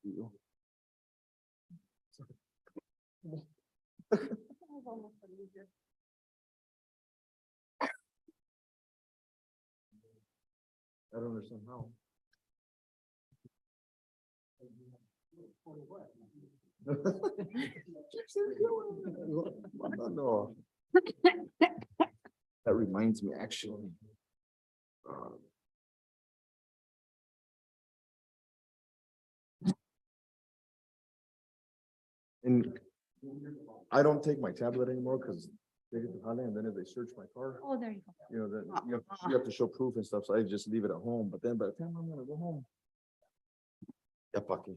I don't understand how. No. That reminds me, actually. And I don't take my tablet anymore because they get the Hale, and then if they search my car, Oh, there you go. you know, then you have to show proof and stuff, so I just leave it at home, but then by the time I'm gonna go home. Ya pa' qué.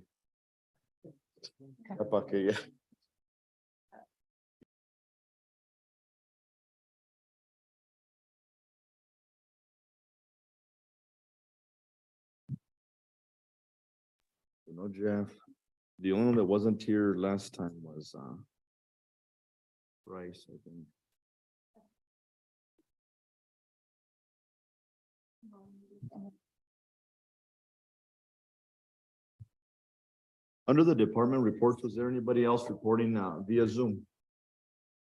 Ya pa' qué, yeah. You know, Jeff, the only one that wasn't here last time was, Bryce, I think. Under the department reports, was there anybody else reporting, via Zoom?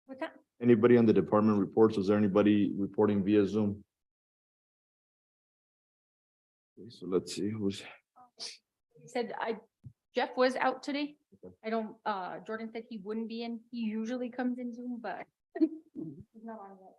What's that? Anybody on the department reports? Was there anybody reporting via Zoom? Okay, so let's see who's, He said Jeff was out today. Okay. I don't, Jordan said he wouldn't be in. He usually comes in Zoom, but he's not on yet.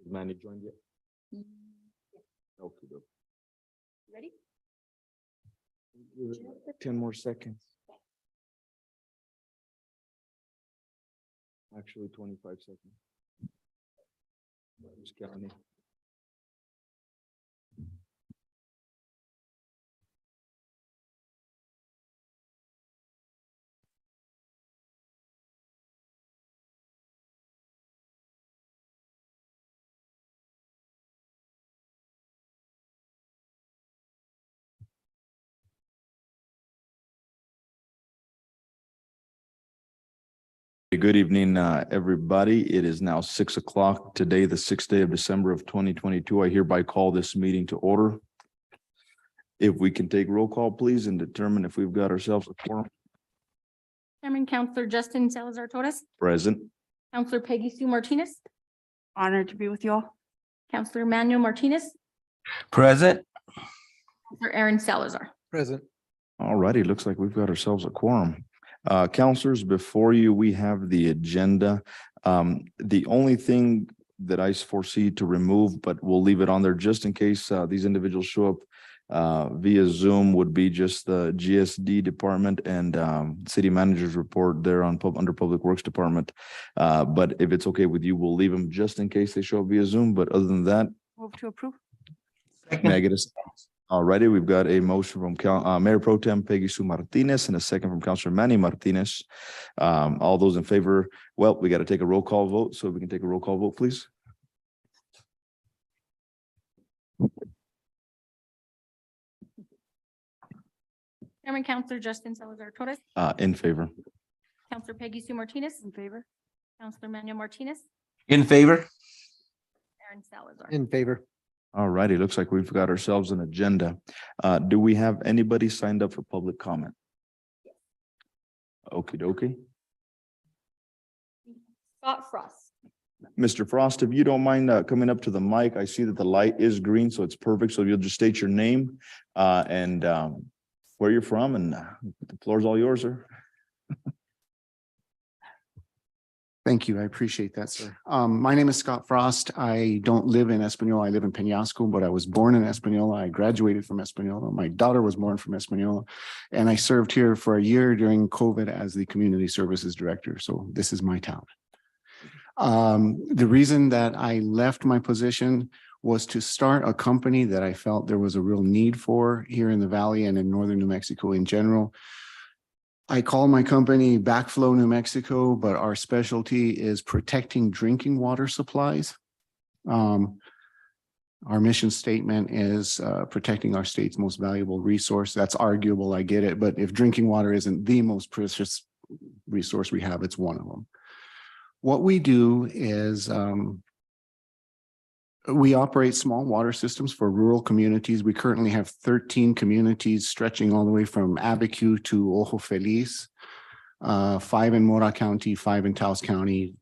has Manny joined yet? Mm, Okay, good. Ready? Give it 10 more seconds. Actually, 25 seconds. Just counting. Good evening, everybody. It is now 6 o'clock today, the 6th day of December of 2022. I hereby call this meeting to order. If we can take roll call, please, and determine if we've got ourselves a quorum. Chairman, Counselor Justin Salazar Torres, Present. Counselor Peggy Sue Martinez, Honored to be with you all. Counselor Manuel Martinez, Present. Counselor Aaron Salazar. Present. All righty, looks like we've got ourselves a quorum. Counselors, before you, we have the agenda. The only thing that I foresee to remove, but we'll leave it on there just in case these individuals show up via Zoom, would be just the GSD department and city manager's report there on under Public Works Department. But if it's okay with you, we'll leave them just in case they show up via Zoom. But other than that, Move to approve. may I get a All righty, we've got a motion from Mayor Pro Tem Peggy Sue Martinez and a second from Councilor Manny Martinez. All those in favor, well, we got to take a roll call vote, so we can take a roll call vote, please. Chairman, Counselor Justin Salazar Torres, In favor. Counselor Peggy Sue Martinez, In favor. Counselor Manuel Martinez, In favor? Aaron Salazar. In favor. All righty, looks like we've got ourselves an agenda. Do we have anybody signed up for public comment? Okie dokie. Scott Frost. Mr. Frost, if you don't mind coming up to the mic, I see that the light is green, so it's perfect. So you'll just state your name and where you're from, and the floor is all yours, sir. Thank you. I appreciate that, sir. My name is Scott Frost. I don't live in Espanola. I live in Peñasco, but I was born in Espanola. I graduated from Espanola. My daughter was born from Espanola, and I served here for a year during COVID as the community services director. So this is my town. The reason that I left my position was to start a company that I felt there was a real need for here in the Valley and in northern New Mexico in general. I call my company Backflow New Mexico, but our specialty is protecting drinking water supplies. Our mission statement is protecting our state's most valuable resource. That's arguable, I get it, but if drinking water isn't the most precious resource we have, it's one of them. What we do is we operate small water systems for rural communities. We currently have 13 communities stretching all the way from Abiquiu to Ojo Feliz, 5 in Mora County, 5 in Taos County,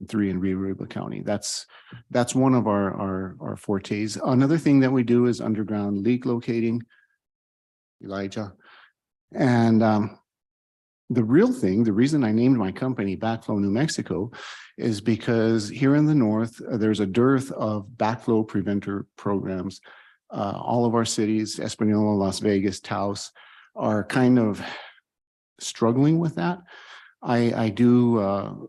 3 in Rio Arriba County. That's one of our fortes. Another thing that we do is underground leak locating, Elijah. And the real thing, the reason I named my company Backflow New Mexico is because here in the north, there's a dearth of backflow preventer programs. All of our cities, Espanola, Las Vegas, Taos, are kind of struggling with that. I do,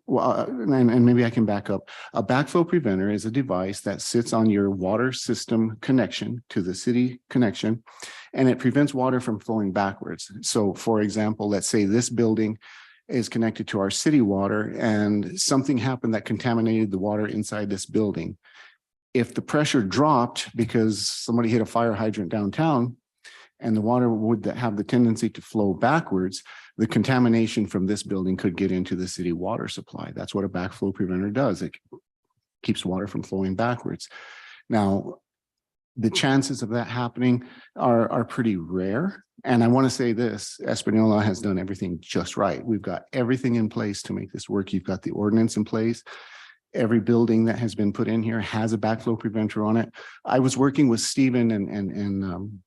and maybe I can back up. A backflow preventer is a device that sits on your water system connection to the city connection, and it prevents water from flowing backwards. So for example, let's say this building is connected to our city water and something happened that contaminated the water inside this building. If the pressure dropped because somebody hit a fire hydrant downtown and the water would have the tendency to flow backwards, the contamination from this building could get into the city water supply. That's what a backflow preventer does. It keeps water from flowing backwards. Now, the chances of that happening are pretty rare. And I want to say this, Espanola has done everything just right. We've got everything in place to make this work. You've got the ordinance in place. Every building that has been put in here has a backflow preventer on it. I was working with Stephen and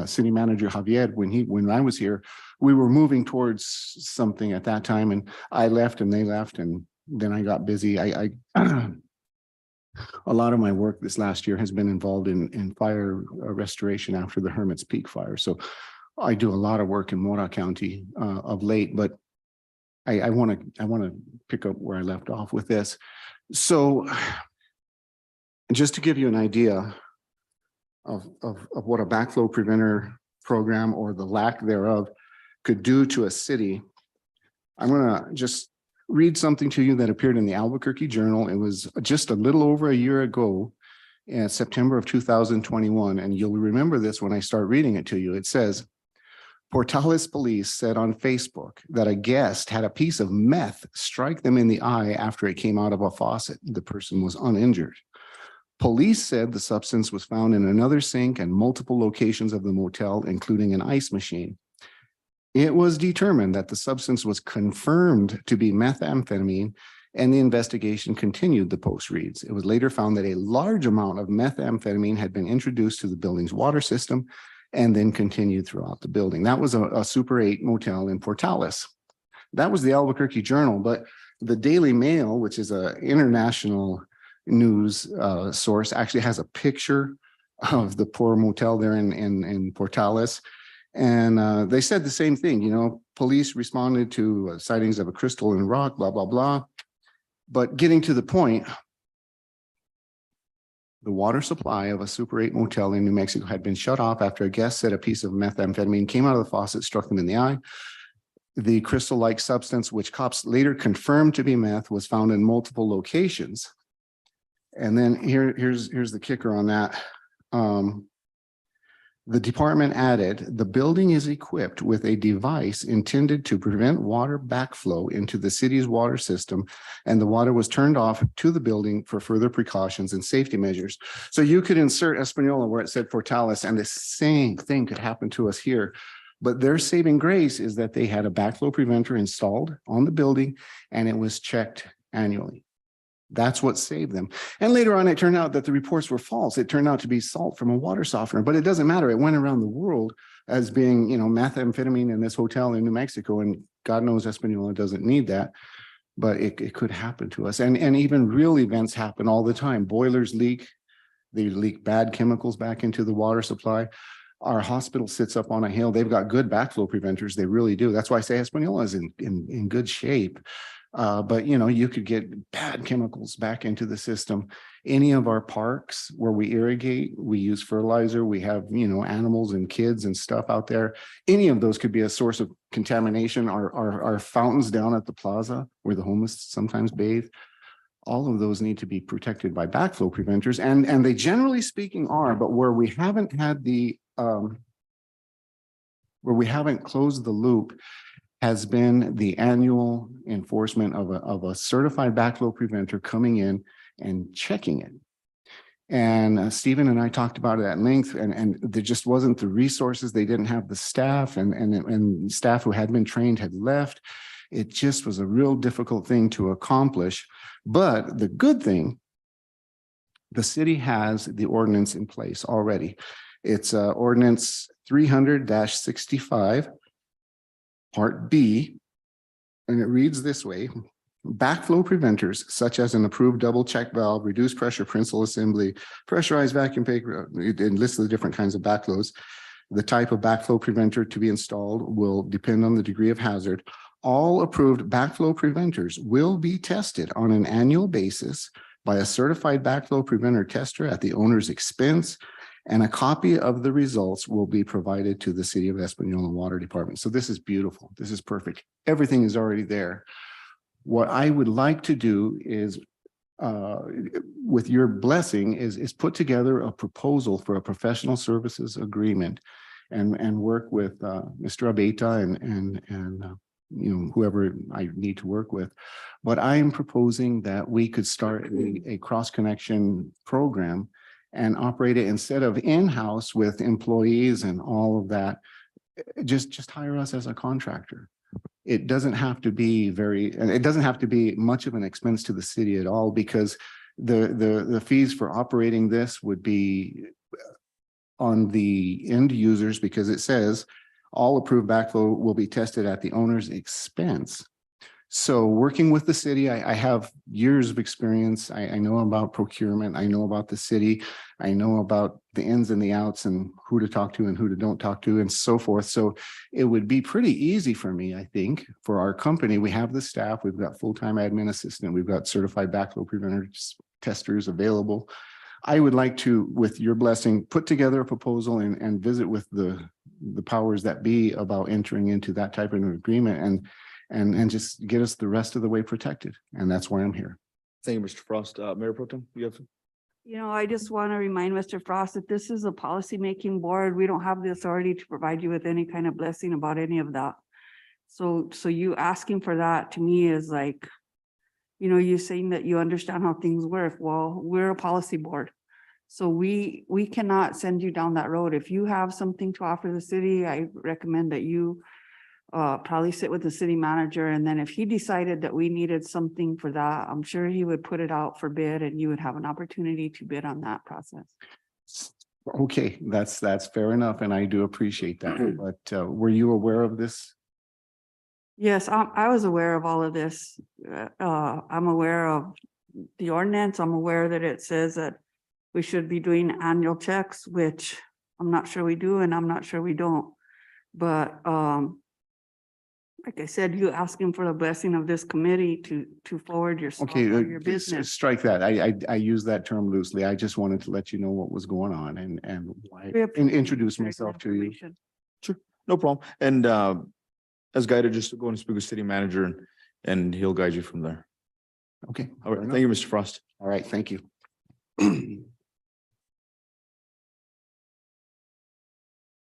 city manager Javier when I was here. We were moving towards something at that time, and I left and they left, and then I got busy. A lot of my work this last year has been involved in fire restoration after the Hermit's Peak fire. So I do a lot of work in Mora County of late, but I want to pick up where I left off with this. So just to give you an idea of what a backflow preventer program or the lack thereof could do to a city, I'm going to just read something to you that appeared in the Albuquerque Journal. It was just a little over a year ago, in September of 2021. And you'll remember this when I start reading it to you. It says, Portales police said on Facebook that a guest had a piece of meth strike them in the eye after it came out of a faucet. The person was uninjured. Police said the substance was found in another sink and multiple locations of the motel, including an ice machine. It was determined that the substance was confirmed to be methamphetamine, and the investigation continued, the Post reads. It was later found that a large amount of methamphetamine had been introduced to the building's water system and then continued throughout the building. That was a Super 8 motel in Portales. That was the Albuquerque Journal, but the Daily Mail, which is an international news source, actually has a picture of the poor motel there in Portales. And they said the same thing, you know, police responded to sightings of a crystal and rock, blah, blah, blah. But getting to the point, the water supply of a Super 8 motel in New Mexico had been shut off after a guest said a piece of methamphetamine came out of the faucet, struck them in the eye. The crystal-like substance, which cops later confirmed to be meth, was found in multiple locations. And then here's the kicker on that. The department added, the building is equipped with a device intended to prevent water backflow into the city's water system, and the water was turned off to the building for further precautions and safety measures. So you could insert Espanola where it said Portales, and the same thing could happen to us here. But their saving grace is that they had a backflow preventer installed on the building, and it was checked annually. That's what saved them. And later on, it turned out that the reports were false. It turned out to be salt from a water softener, but it doesn't matter. It went around the world as being, methamphetamine in this hotel in New Mexico, and God knows Espanola doesn't need that, but it could happen to us. And even real events happen all the time. Boilers leak, they leak bad chemicals back into the water supply. Our hospital sits up on a hill. They've got good backflow preventers. They really do. That's why I say Espanola is in good shape. But you could get bad chemicals back into the system. Any of our parks where we irrigate, we use fertilizer, we have, animals and kids and stuff out there. Any of those could be a source of contamination. Our fountains down at the plaza where the homeless sometimes bathe, all of those need to be protected by backflow preventers. And they generally speaking are, but where we haven't had where we haven't closed the loop has been the annual enforcement of a certified backflow preventer coming in and checking it. And Stephen and I talked about it at length, and there just wasn't the resources. They didn't have the staff, and staff who had been trained had left. It just was a real difficult thing to accomplish. But the good thing, the city has the ordinance in place already. It's ordinance 300-65. Part B, and it reads this way: backflow preventers such as an approved double check valve, reduced pressure Prinzel assembly, pressurized vacuum paper, it lists the different kinds of backflows. The type of backflow preventer to be installed will depend on the degree of hazard. All approved backflow preventers will be tested on an annual basis by a certified backflow preventer tester at the owner's expense, and a copy of the results will be provided to the City of Espanola Water Department. So this is beautiful. This is perfect. Everything is already there. What I would like to do is, with your blessing, is put together a proposal for a professional services agreement and work with Mr. Abeta and whoever I need to work with. But I am proposing that we could start a cross-connection program and operate it instead of in-house with employees and all of that. Just hire us as a contractor. It doesn't have to be much of an expense to the city at all, because the fees for operating this would be on the end users, because it says all approved backflow will be tested at the owner's expense. So working with the city, I have years of experience. I know about procurement. I know about the city. I know about the ins and the outs and who to talk to and who to don't talk to and so forth. So it would be pretty easy for me, I think, for our company. We have the staff. We've got full-time admin assistant. We've got certified backflow preventer testers available. I would like to, with your blessing, put together a proposal and visit with the powers that be about entering into that type of an agreement and just get us the rest of the way protected. And that's why I'm here. Thank you, Mr. Frost. Mayor Pro Tem, you have some? I just want to remind Mr. Frost that this is a policymaking board. We don't have the authority to provide you with any kind of blessing about any of that. So you asking for that to me is like, you saying that you understand how things work. Well, we're a policy board. So we cannot send you down that road. If you have something to offer the city, I recommend that you probably sit with the city manager. And then if he decided that we needed something for that, I'm sure he would put it out for bid and you would have an opportunity to bid on that process. Okay, that's fair enough. And I do appreciate that. But were you aware of this? Yes, I was aware of all of this. I'm aware of the ordinance. I'm aware that it says that we should be doing annual checks, which I'm not sure we do, and I'm not sure we don't. But like I said, you asking for the blessing of this committee to forward your your business. Strike that. I use that term loosely. I just wanted to let you know what was going on and why, and introduce myself to you. Sure, no problem. And as guided, just go and speak with city manager and he'll guide you from there. Okay. All right. Thank you, Mr. Frost. All right. Thank you.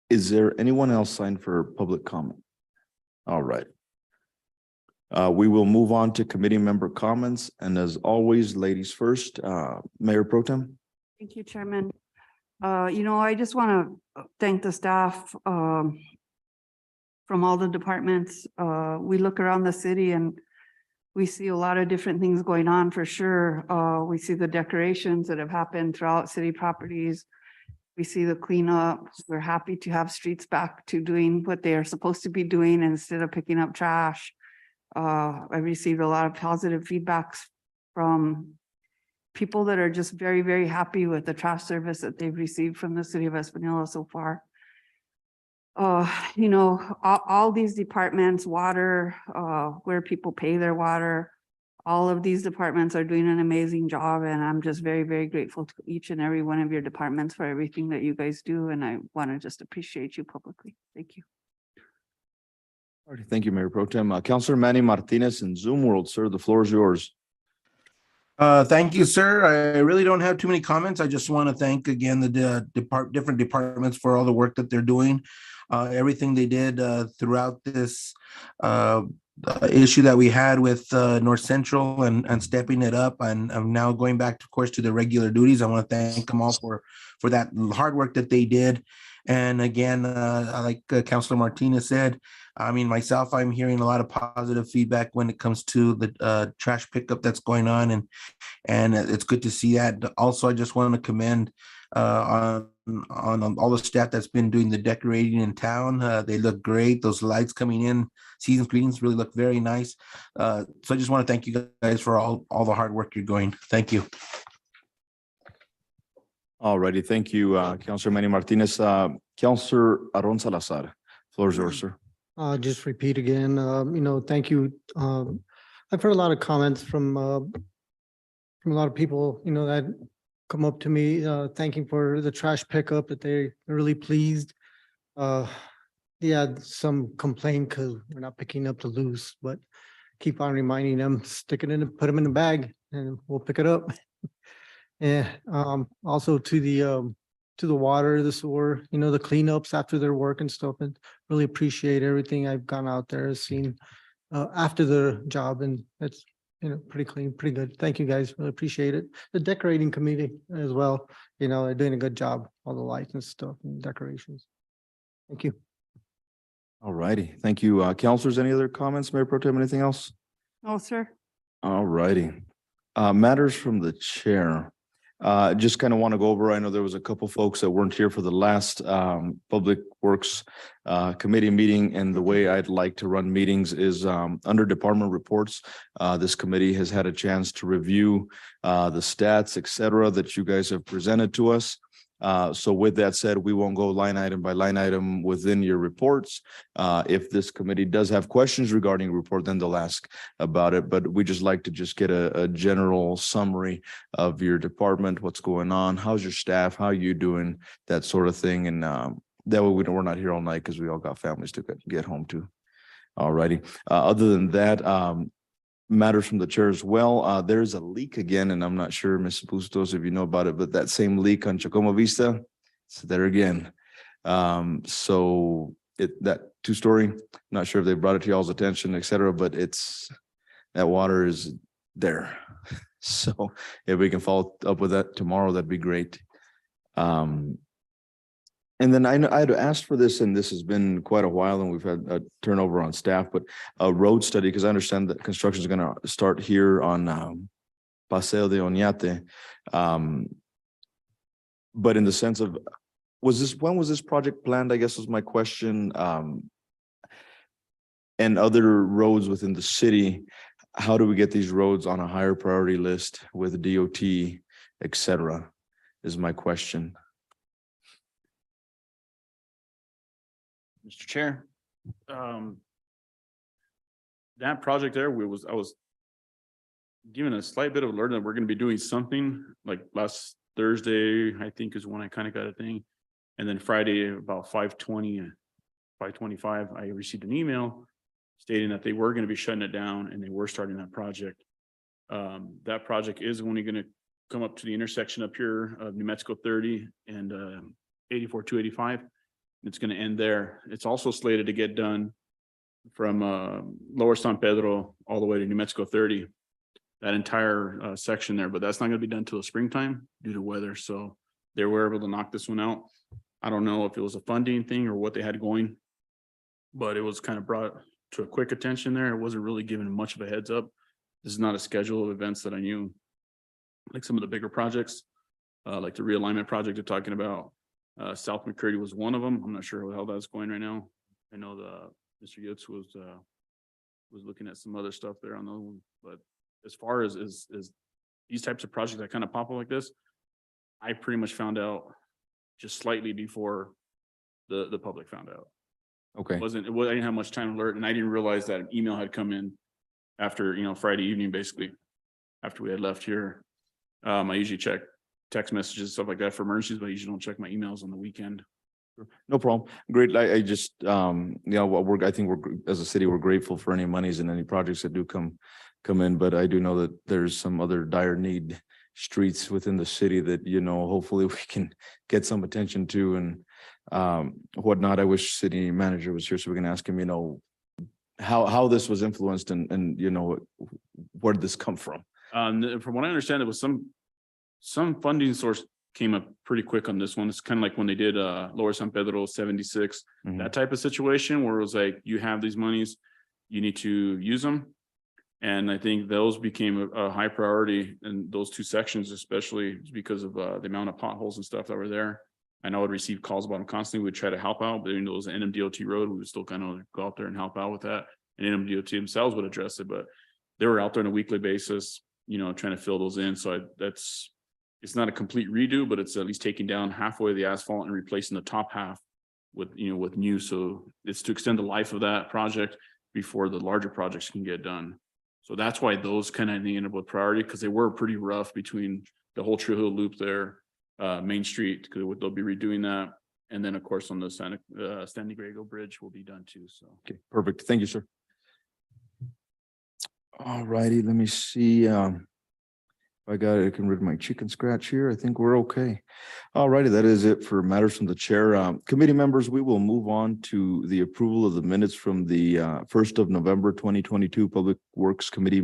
Is there anyone else signed for public comment? All right. We will move on to committee member comments. And as always, ladies first, Mayor Pro Tem. Thank you, Chairman. I just want to thank the staff from all the departments. We look around the city and we see a lot of different things going on for sure. We see the decorations that have happened throughout city properties. We see the cleanup. We're happy to have streets back to doing what they are supposed to be doing instead of picking up trash. I received a lot of positive feedbacks from people that are just very, very happy with the trash service that they've received from the city of Espanola so far. You know, all these departments, water, where people pay their water, all of these departments are doing an amazing job, and I'm just very, very grateful to each and every one of your departments for everything that you guys do, and I want to just appreciate you publicly. Thank you. All right, thank you, Mayor Pro Tem. Counselor Manny Martinez in Zoom World, sir, the floor is yours. Thank you, sir. I really don't have too many comments. I just want to thank again the different departments for all the work that they're doing. Everything they did throughout this issue that we had with North Central and stepping it up, and I'm now going back, of course, to the regular duties. I want to thank them all for that hard work that they did. And again, like Councilor Martinez said, I mean, myself, I'm hearing a lot of positive feedback when it comes to the trash pickup that's going on, and it's good to see that. Also, I just want to commend on all the staff that's been doing the decorating in town. They look great. Those lights coming in, season greetings really look very nice. So I just want to thank you guys for all the hard work you're doing. Thank you. All righty, thank you, Counselor Manny Martinez. Counselor Aaron Salazar, floor is yours, sir. Just repeat again, you know, thank you. I've heard a lot of comments from a lot of people, you know, that come up to me, thanking for the trash pickup, that they're really pleased. Yeah, some complain because we're not picking up the loose, but keep on reminding them, stick it in, put them in the bag and we'll pick it up. And also to the water, the sewer, you know, the cleanups after their work and stuff, and really appreciate everything I've gone out there, seen after the job, and it's, you know, pretty clean, pretty good. Thank you guys, really appreciate it. The decorating committee as well, you know, they're doing a good job, all the lights and stuff and decorations. Thank you. All righty, thank you. Counselors, any other comments, Mayor Pro Tem, anything else? Oh, sir. All righty. Matters from the chair. Just kind of want to go over, I know there was a couple folks that weren't here for the last Public Works Committee meeting, and the way I'd like to run meetings is under department reports. This committee has had a chance to review the stats, et cetera, that you guys have presented to us. So with that said, we won't go line item by line item within your reports. If this committee does have questions regarding a report, then they'll ask about it. But we just like to just get a general summary of your department, what's going on, how's your staff, how you doing, that sort of thing. And that way we're not here all night because we all got families to get home to. All righty. Other than that, matters from the chair as well. There's a leak again, and I'm not sure, Ms. Bustos, if you know about it, but that same leak on Chacoma Vista, it's there again. So that two-story, not sure if they brought it to y'all's attention, et cetera, but that water is there. So if we can follow up with that tomorrow, that'd be great. And then I had asked for this, and this has been quite a while, and we've had a turnover on staff, but a road study, because I understand that construction is going to start here on Paseo de Oñate. But in the sense of, when was this project planned, I guess was my question. And other roads within the city, how do we get these roads on a higher priority list with DOT, et cetera, is my question. Mr. Chair, that project there, I was given a slight bit of alert that we're going to be doing something like last Thursday, I think is when I kind of got a thing. And then Friday about 5:20, 5:25, I received an email stating that they were going to be shutting it down and they were starting that project. That project is only going to come up to the intersection up here of New Mexico 30 and 84-285. It's going to end there. It's also slated to get done from Lower San Pedro all the way to New Mexico 30, that entire section there, but that's not going to be done till the springtime due to weather. So they were able to knock this one out. I don't know if it was a funding thing or what they had going, but it was kind of brought to a quick attention there. It wasn't really given much of a heads up. this is not a schedule of events that I knew. Like some of the bigger projects, like the realignment project they're talking about. South McCurdy was one of them. I'm not sure how that's going right now. I know Mr. Yitz was looking at some other stuff there on the one, but as far as these types of projects that kind of pop up like this, I pretty much found out just slightly before the public found out. Okay, I didn't have much time to alert, and I didn't realize that an email had come in after, Friday evening, basically, after we had left here. I usually check text messages, stuff like that for emergencies, but I usually don't check my emails on the weekend. no problem. Great. I just, I think as a city, we're grateful for any monies and any projects that do come in, but I do know that there's some other dire need streets within the city that, hopefully we can get some attention to and whatnot. I wish city manager was here so we can ask him, how this was influenced and where did this come from? From what I understand, there was some funding source came up pretty quick on this one. It's kind of like when they did Lower San Pedro 76, Mhm. that type of situation where it was like, you have these monies, you need to use them. And I think those became a high priority in those two sections, especially because of the amount of potholes and stuff that were there. I know I'd receive calls about them constantly. We'd try to help out, but it was an NMDOT road. We would still kind of go out there and help out with that. And NMDOT themselves would address it, but they were out there on a weekly basis, trying to fill those in. So it's not a complete redo, but it's at least taking down halfway of the asphalt and replacing the top half with new. So it's to extend the life of that project before the larger projects can get done. So that's why those kind of ended up with priority, because they were pretty rough between the whole True Hill Loop there, Main Street, because they'll be redoing that. And then of course on the San Diego Bridge will be done too. So. Okay, perfect. Thank you, sir. All righty, let me see. I got it. I can rid my chicken scratch here. I think we're okay. All righty, that is it for matters from the chair. Committee members, we will move on to the approval of the minutes from the 1st of November 2022 Public Works Committee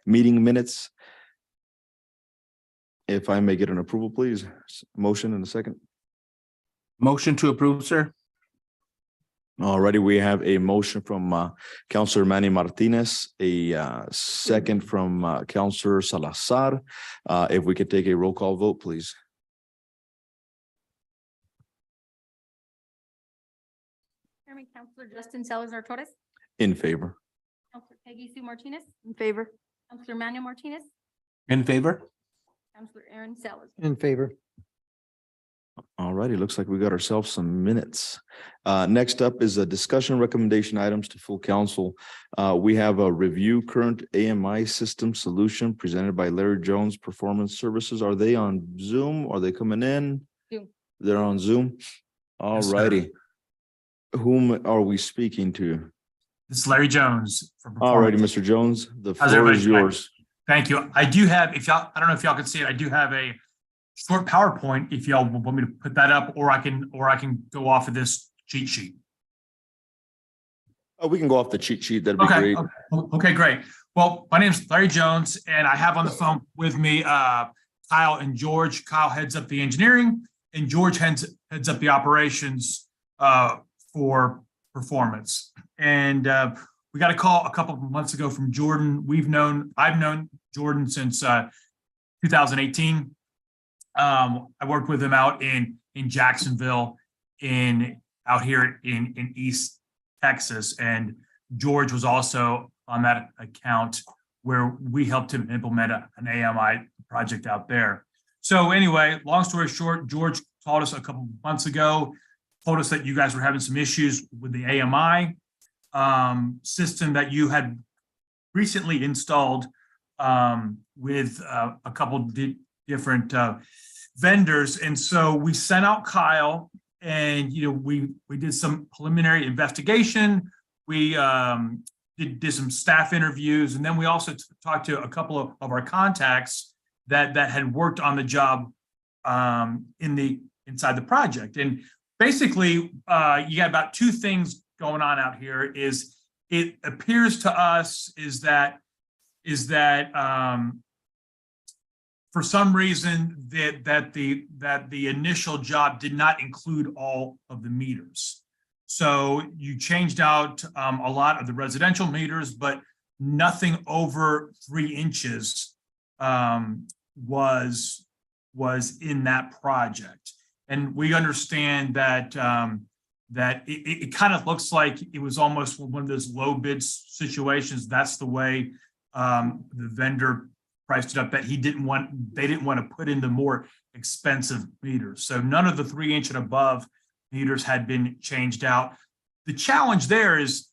meeting minutes. If I may get an approval, please. Motion in a second. Motion to approve, sir. Alrighty, we have a motion from Councilor Manny Martinez, a second from Councilor Salazar. If we could take a roll call vote, please. Chairman, Councilor Justin Salazar Torres, In favor. Councilor Peggy Sue Martinez, In favor? Councilor Manuel Martinez, In favor? Councilor Aaron Salazar. In favor. All righty, looks like we got ourselves some minutes. Next up is a discussion recommendation items to full council. We have a review current AMI system solution presented by Larry Jones Performance Services. Are they on Zoom? Are they coming in? Zoom. They're on Zoom. All Yes, sir. righty. Whom are we speaking to? This is Larry Jones. From All righty, Performance. Mr. Jones, the How's floor everybody is doing? yours. Thank you. I do have, I don't know if y'all can see it, I do have a short PowerPoint if y'all want me to put that up, or I can go off of this cheat sheet. We can go off the cheat sheet. That'd be Okay, great. okay, great. Well, my name is Larry Jones, and I have on the phone with me Kyle and George. Kyle heads up the engineering, and George heads up the operations for Performance. And we got a call a couple of months ago from Jordan. I've known Jordan since 2018. I worked with him out in Jacksonville, out here in East Texas, and George was also on that account where we helped him implement an AMI project out there. So anyway, long story short, George called us a couple of months ago, told us that you guys were having some issues with the AMI system that you had recently installed with a couple different vendors. And so we sent out Kyle, and we did some preliminary investigation. We did some staff interviews, and then we also talked to a couple of our contacts that had worked on the job inside the project. And basically, you got about two things going on out here. Is it appears to us is that for some reason that the initial job did not include all of the meters. So you changed out a lot of the residential meters, but nothing over 3 inches was in that project. And we understand that that it kind of looks like it was almost one of those low bid situations. That's the way the vendor priced it up, that they didn't want to put in the more expensive meters. So none of the 3-inch and above meters had been changed out. The challenge there is,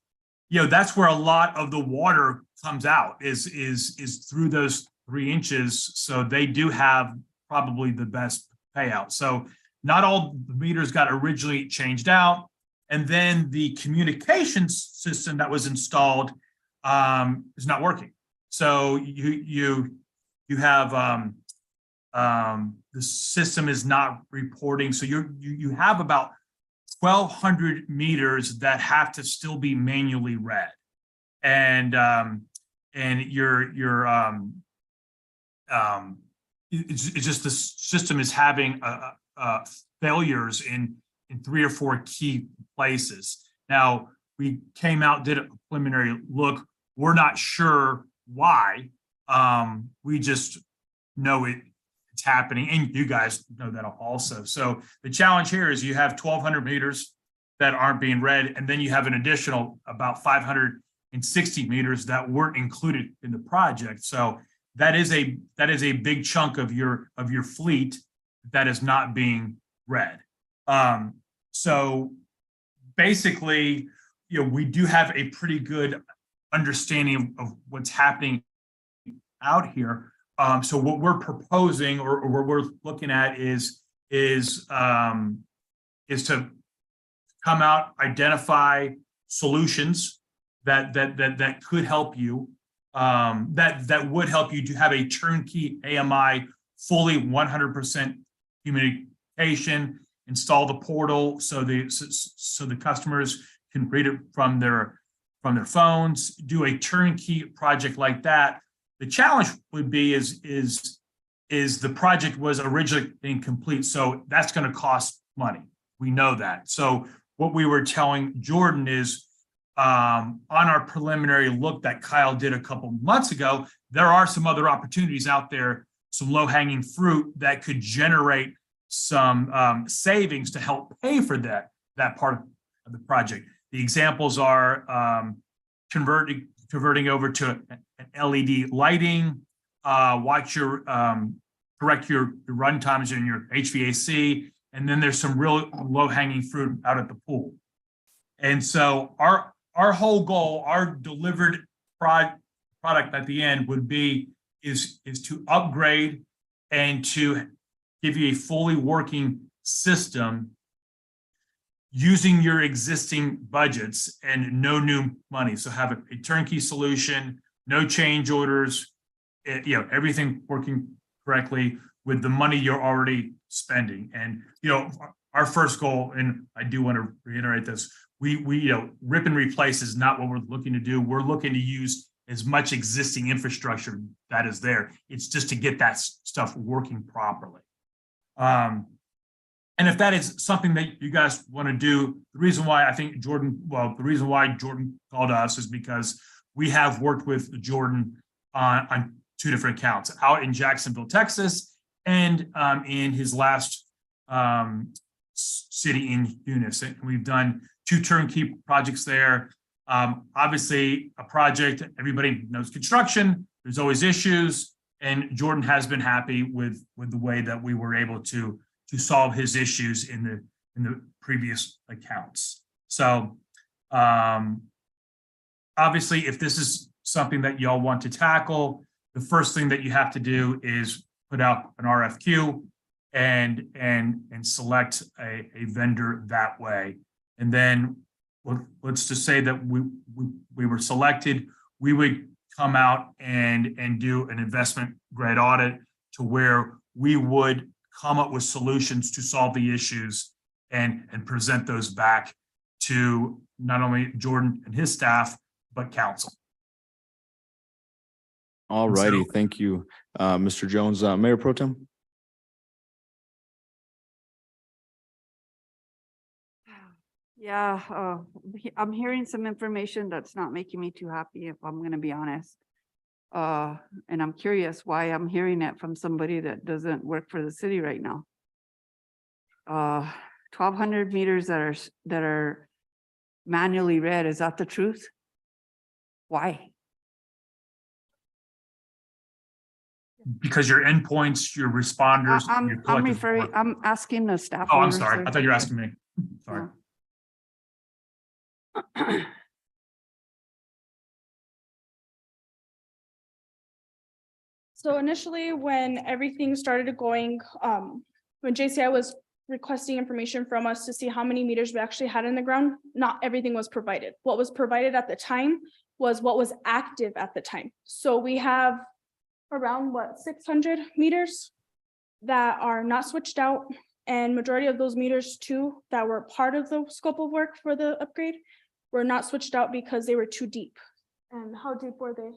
that's where a lot of the water comes out is through those 3 inches. So they do have probably the best payout. So not all the meters got originally changed out. And then the communications system that was installed is not working. So you have the system is not reporting. So you have about 1,200 meters that have to still be manually read, and it's just the system is having failures in 3 or 4 key places. Now, we came out, did a preliminary look. We're not sure why. We just know it's happening, and you guys know that also. So the challenge here is you have 1,200 meters that aren't being read, and then you have an additional about 560 meters that weren't included in the project. So that is a big chunk of your fleet that is not being read. So basically, we do have a pretty good understanding of what's happening out here. So what we're proposing or what we're looking at is to come out, identify solutions that could help you, that would help you to have a turnkey AMI, fully 100% communication, install the portal so the customers can read it from their phones, do a turnkey project like that. The challenge would be is the project was originally incomplete, so that's going to cost money. We know that. So what we were telling Jordan is, on our preliminary look that Kyle did a couple months ago, there are some other opportunities out there, some low-hanging fruit that could generate some savings to help pay for that part of the project. The examples are converting over to an LED lighting, correct your run times in your HVAC, and then there's some real low-hanging fruit out at the pool. And so our whole goal, our delivered product at the end would be is to upgrade and to give you a fully working system using your existing budgets and no new money. So have a turnkey solution, no change orders, everything working correctly with the money you're already spending. And, our first goal, and I do want to reiterate this, we rip and replace is not what we're looking to do. We're looking to use as much existing infrastructure that is there. It's just to get that stuff working properly. And if that is something that you guys want to do, the reason why Jordan called us is because we have worked with Jordan on 2 different accounts, out in Jacksonville, Texas, and in his last city in Eunice. And we've done 2 turnkey projects there. Obviously, a project, everybody knows construction, there's always issues, and Jordan has been happy with the way that we were able to solve his issues in the previous accounts. So obviously, if this is something that y'all want to tackle, the first thing that you have to do is put out an RFQ and select a vendor that way. And then let's just say that we were selected, we would come out and do an investment grade audit to where we would come up with solutions to solve the issues and present those back to not only Jordan and his staff, but council. All righty, thank you, Mr. Jones. Mayor Pro Tem? Yeah, I'm hearing some information that's not making me too happy, if I'm gonna be honest. And I'm curious why I'm hearing it from somebody that doesn't work for the city right now. 1,200 meters that are manually read, is that the truth? Why? Because your endpoints, your responders. your I'm collective referring, work- I'm asking the staff. Oh, I'm member, sorry. sir. I thought you were asking me. Sorry. So initially, when everything started going, when JCI was requesting information from us to see how many meters we actually had in the ground, not everything was provided. What was provided at the time was what was active at the time. So we have around 600 meters that are not switched out. And majority of those meters too, that were part of the scope of work for the upgrade, were not switched out because they were too deep. And how deep were they?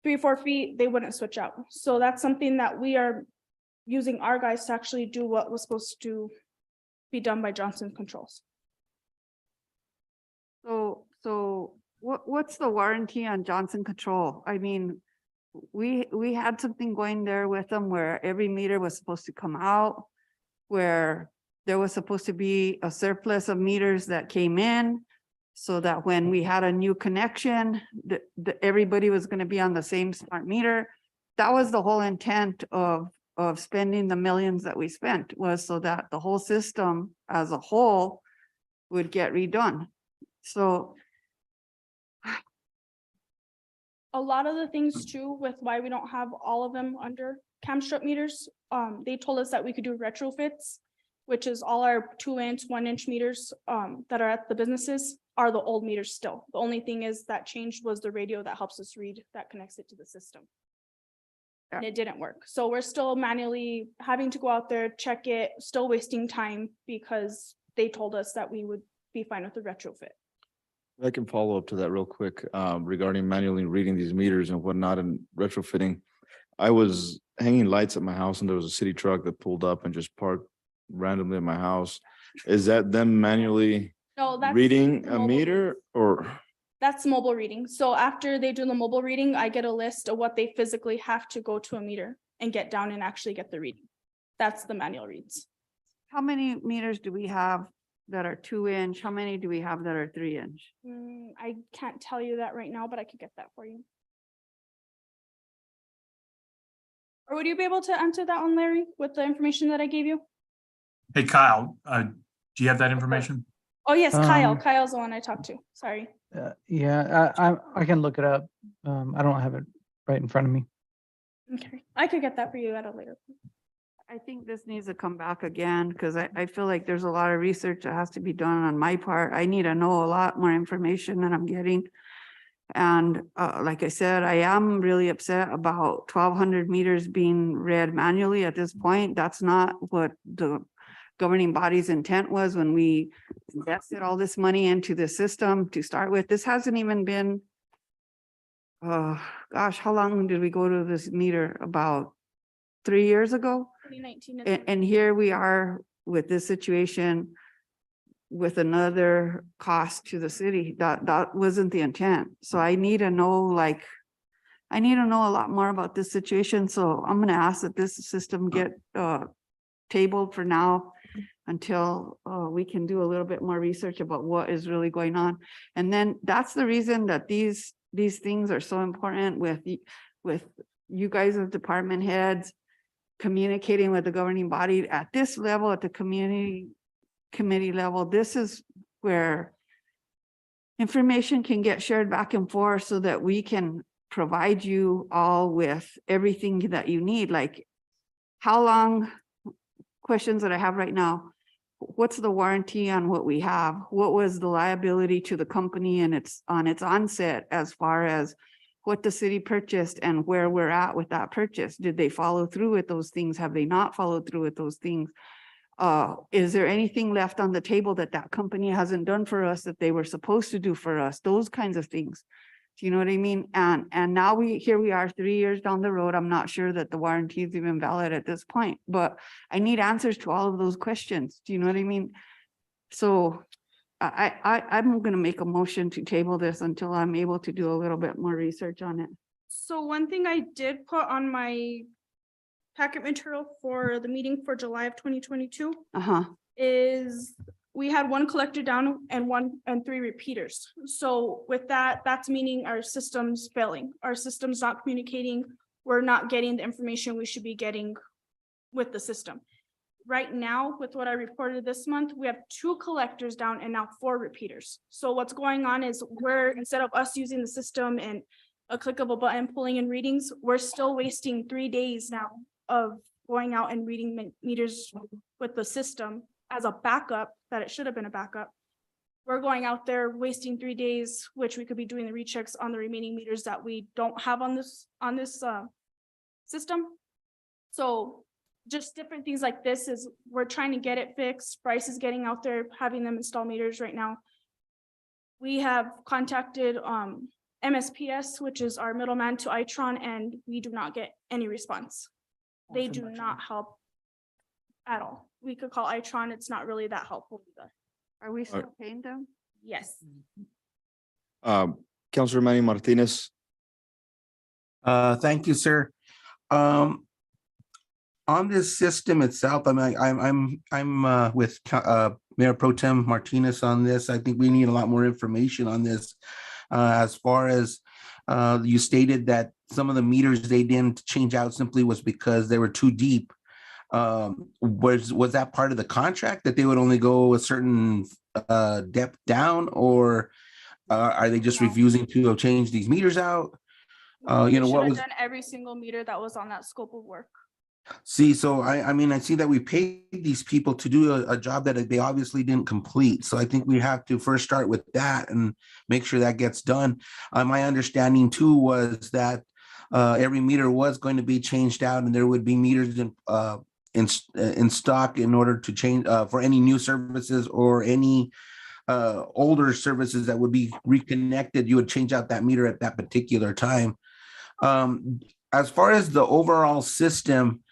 3 or 4 feet, they wouldn't switch out. So that's something that we are using our guys to actually do what was supposed to be done by Johnson Controls. So what's the warranty on Johnson Control? I mean, we had something going there with them where every meter was supposed to come out, where there was supposed to be a surplus of meters that came in, so that when we had a new connection, everybody was gonna be on the same smart meter. That was the whole intent of spending the millions that we spent, was so that the whole system as a whole would get redone. So A lot of the things too, with why we don't have all of them under Camstrip meters, they told us that we could do retrofits, which is all our 2-inch, 1-inch meters that are at the businesses are the old meters still. The only thing is that changed was the radio that helps us read, that connects it to the system. And it didn't work. So we're still manually having to go out there, check it, still wasting time because they told us that we would be fine with the retrofit. I can follow up to that real quick, regarding manually reading these meters and whatnot and retrofitting. I was hanging lights at my house and there was a city truck that pulled up and just parked randomly at my house. Is that them manually No, that's. reading the a mobile meter readings. or? That's mobile reading. So after they do the mobile reading, I get a list of what they physically have to go to a meter and get down and actually get the reading. That's the manual reads. how many meters do we have that are 2-inch? How many do we have that are 3-inch? I can't tell you that right now, but I could get that for you. Or would you be able to answer that one, Larry, with the information that I gave you? Hey, Kyle, do you have that information? Oh, yes, Kyle. Um, Kyle's the one I talked to. Sorry. Yeah, I can look it up. I don't have it right in front of me. Okay, I could get that for you at a later. I think this needs to come back again, because I feel like there's a lot of research that has to be done on my part. I need to know a lot more information than I'm getting. And like I said, I am really upset about 1,200 meters being read manually at this point. That's not what the governing body's intent was when we invested all this money into the system to start with. This hasn't even been, gosh, how long did we go to this meter? About 3 years ago? 2019. And here we are with this situation with another cost to the city. That wasn't the intent. So I need to know, I need to know a lot more about this situation. So I'm gonna ask that this system get tabled for now until we can do a little bit more research about what is really going on. And then that's the reason that these things are so important with you guys as department heads, communicating with the governing body at this level, at the committee level. This is where information can get shared back and forth so that we can provide you all with everything that you need. Like, how long, questions that I have right now, what's the warranty on what we have? What was the liability to the company and its onset as far as what the city purchased and where we're at with that purchase? Did they follow through with those things? Have they not followed through with those things? Is there anything left on the table that company hasn't done for us that they were supposed to do for us? Those kinds of things. Do you know what I mean? And now here we are 3 years down the road. I'm not sure that the warranty is even valid at this point, but I need answers to all of those questions. Do you know what I mean? So I'm gonna make a motion to table this until I'm able to do a little bit more research on it. So one thing I did put on my packet material for the meeting for July of 2022 Uh-huh. is we had one collector down and 3 repeaters. So with that, that's meaning our system's failing. Our system's not communicating. We're not getting the information we should be getting with the system. Right now, with what I reported this month, we have 2 collectors down and now 4 repeaters. So what's going on is instead of us using the system and a click of a button pulling in readings, we're still wasting 3 days now of going out and reading meters with the system as a backup, that it should have been a backup. We're going out there wasting 3 days, which we could be doing the rechecks on the remaining meters that we don't have on this system. So just different things like this is we're trying to get it fixed. Bryce is getting out there, having them install meters right now. We have contacted MSPS, which is our middleman to Itron, and we do not get any response. They do not help at all. We could call Itron. It's not really that helpful either. Are we still paying them? Yes. Counselor Manny Martinez. Thank you, sir. On this system itself, I mean, I'm with Mayor Pro Tem Martinez on this. I think we need a lot more information on this. As far as you stated that some of the meters they didn't change out simply was because they were too deep. Was that part of the contract that they would only go a certain depth down, or are they just refusing to change these meters out? You know, We what should was? have done every single meter that was on that scope of work. See, so I mean, I see that we paid these people to do a job that they obviously didn't complete. So I think we have to first start with that and make sure that gets done. My understanding too was that every meter was going to be changed out, and there would be meters in stock in order to change for any new services or any older services that would be reconnected. You would change out that meter at that particular time. As far as the overall system,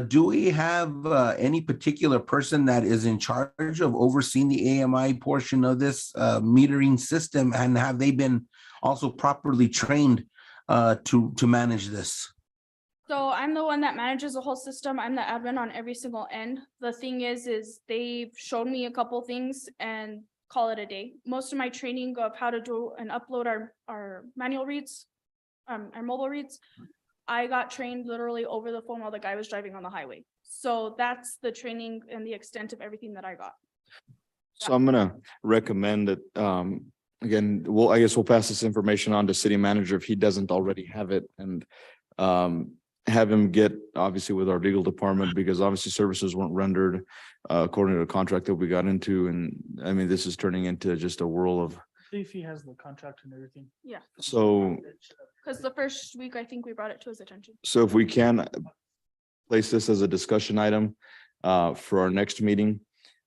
do we have any particular person that is in charge of overseeing the AMI portion of this metering system, and have they been also properly trained to manage this? So I'm the one that manages the whole system. I'm the admin on every single end. The thing is they've showed me a couple things and call it a day. Most of my training of how to do and upload our manual reads, our mobile reads, I got trained literally over the phone while the guy was driving on the highway. So that's the training and the extent of everything that I got. So I'm gonna recommend that, again, I guess we'll pass this information on to city manager if he doesn't already have it, and have him get obviously with our legal department, because obviously services weren't rendered according to the contract that we got into. And I mean, this is turning into just a whirl of, See if he has the contract and everything. Yeah, so because the first week, I think we brought it to his attention. So if we can place this as a discussion item for our next meeting,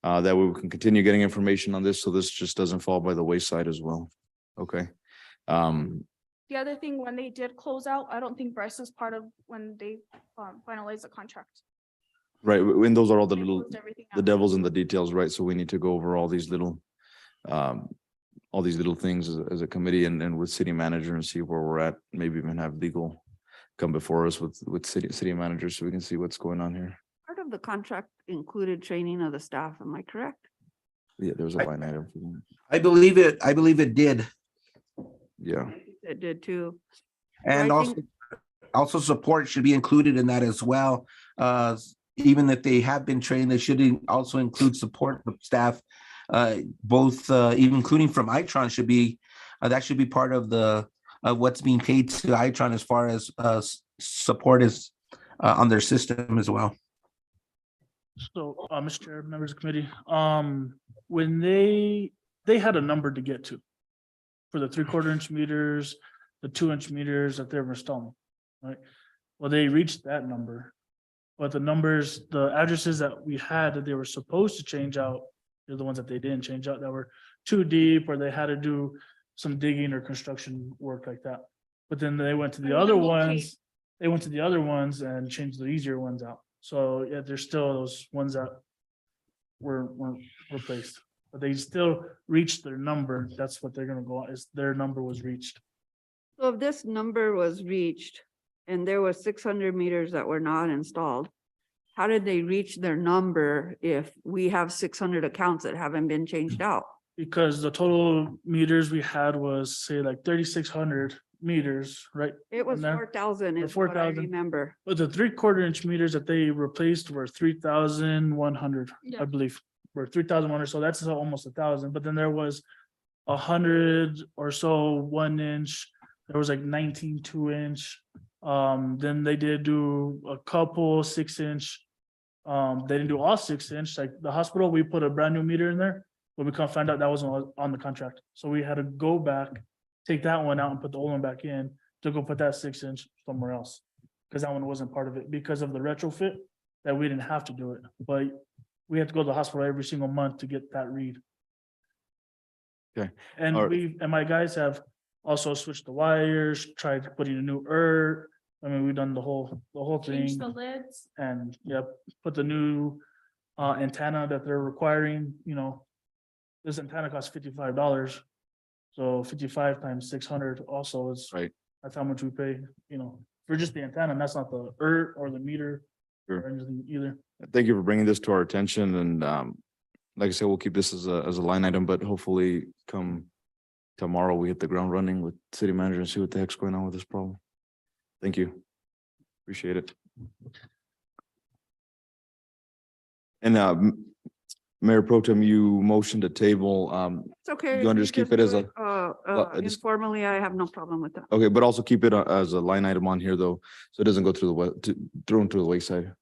that way we can continue getting information on this, so this just doesn't fall by the wayside as well. Okay. The other thing, when they did close out, I don't think Bryce was part of when they finalized the contract. Right, and those are all the They little, closed everything the out. devil's in the details, right? So we need to go over all these little things as a committee and with city manager and see where we're at. Maybe even have legal come before us with city managers so we can see what's going on here. Part of the contract included training of the staff, am I correct? Yeah, there was a line item. for that. I believe it did. Yeah, It did too. And I also, think- also support should be included in that as well. Even if they have been trained, they should also include support of staff. Both, even including from Itron should be, that should be part of what's being paid to Itron as far as support is on their system as well. So, Mr. Chair, members of the committee, when they had a number to get to for the 3/4 inch meters, the 2-inch meters that they were installing, right? Well, they reached that number, but the numbers, the addresses that we had that they were supposed to change out, they're the ones that they didn't change out, that were too deep, or they had to do some digging or construction work like that. But then they went to the And other then we'll pay. ones, they went to the other ones and changed the easier ones out. So yeah, there's still those ones that weren't replaced, but they still reached their number. That's what they're gonna go on, is their number was reached. So if this number was reached and there was 600 meters that were not installed, how did they reach their number if we have 600 accounts that haven't been changed out? Because the total meters we had was say like 3,600 meters, right? It was And there- 4,000 or is what I 4,000. remember. But the 3/4 inch meters that they replaced were 3,100, Yeah. I believe, were 3,100, so that's almost 1,000, but then there was 100 or so 1 inch, there was like 19 2 inch. Then they did do a couple 6 inch. They didn't do all 6 inch, like the hospital, we put a brand new meter in there, but we can't find out that wasn't on the contract, so we had to go back, take that one out and put the old one back in to go put that 6 inch somewhere else. Cause that one wasn't part of it because of the retrofit, that we didn't have to do it, but we had to go to the hospital every single month to get that read. Okay. And All right. my guys have also switched the wires, tried putting a new I mean, we've done the whole Change thing the lids. and, yep, put the new antenna that they're requiring, this antenna costs $55. So 55 times 600 also is. Right. That's how much we pay, for just the antenna, and that's not the or the meter. Sure. Or anything either. Thank you for bringing this to our attention and like I said, we'll keep this as a line item, but hopefully come tomorrow, we hit the ground running with city manager and see what the heck's going on with this problem. Thank you. Appreciate it. And Mayor Pro Tem, you motioned to table, It's okay. You wanna if just keep it as do a- I just- Informally, I have no problem with that. okay, but also keep it as a line item on here though, so it doesn't go through thrown to the wayside.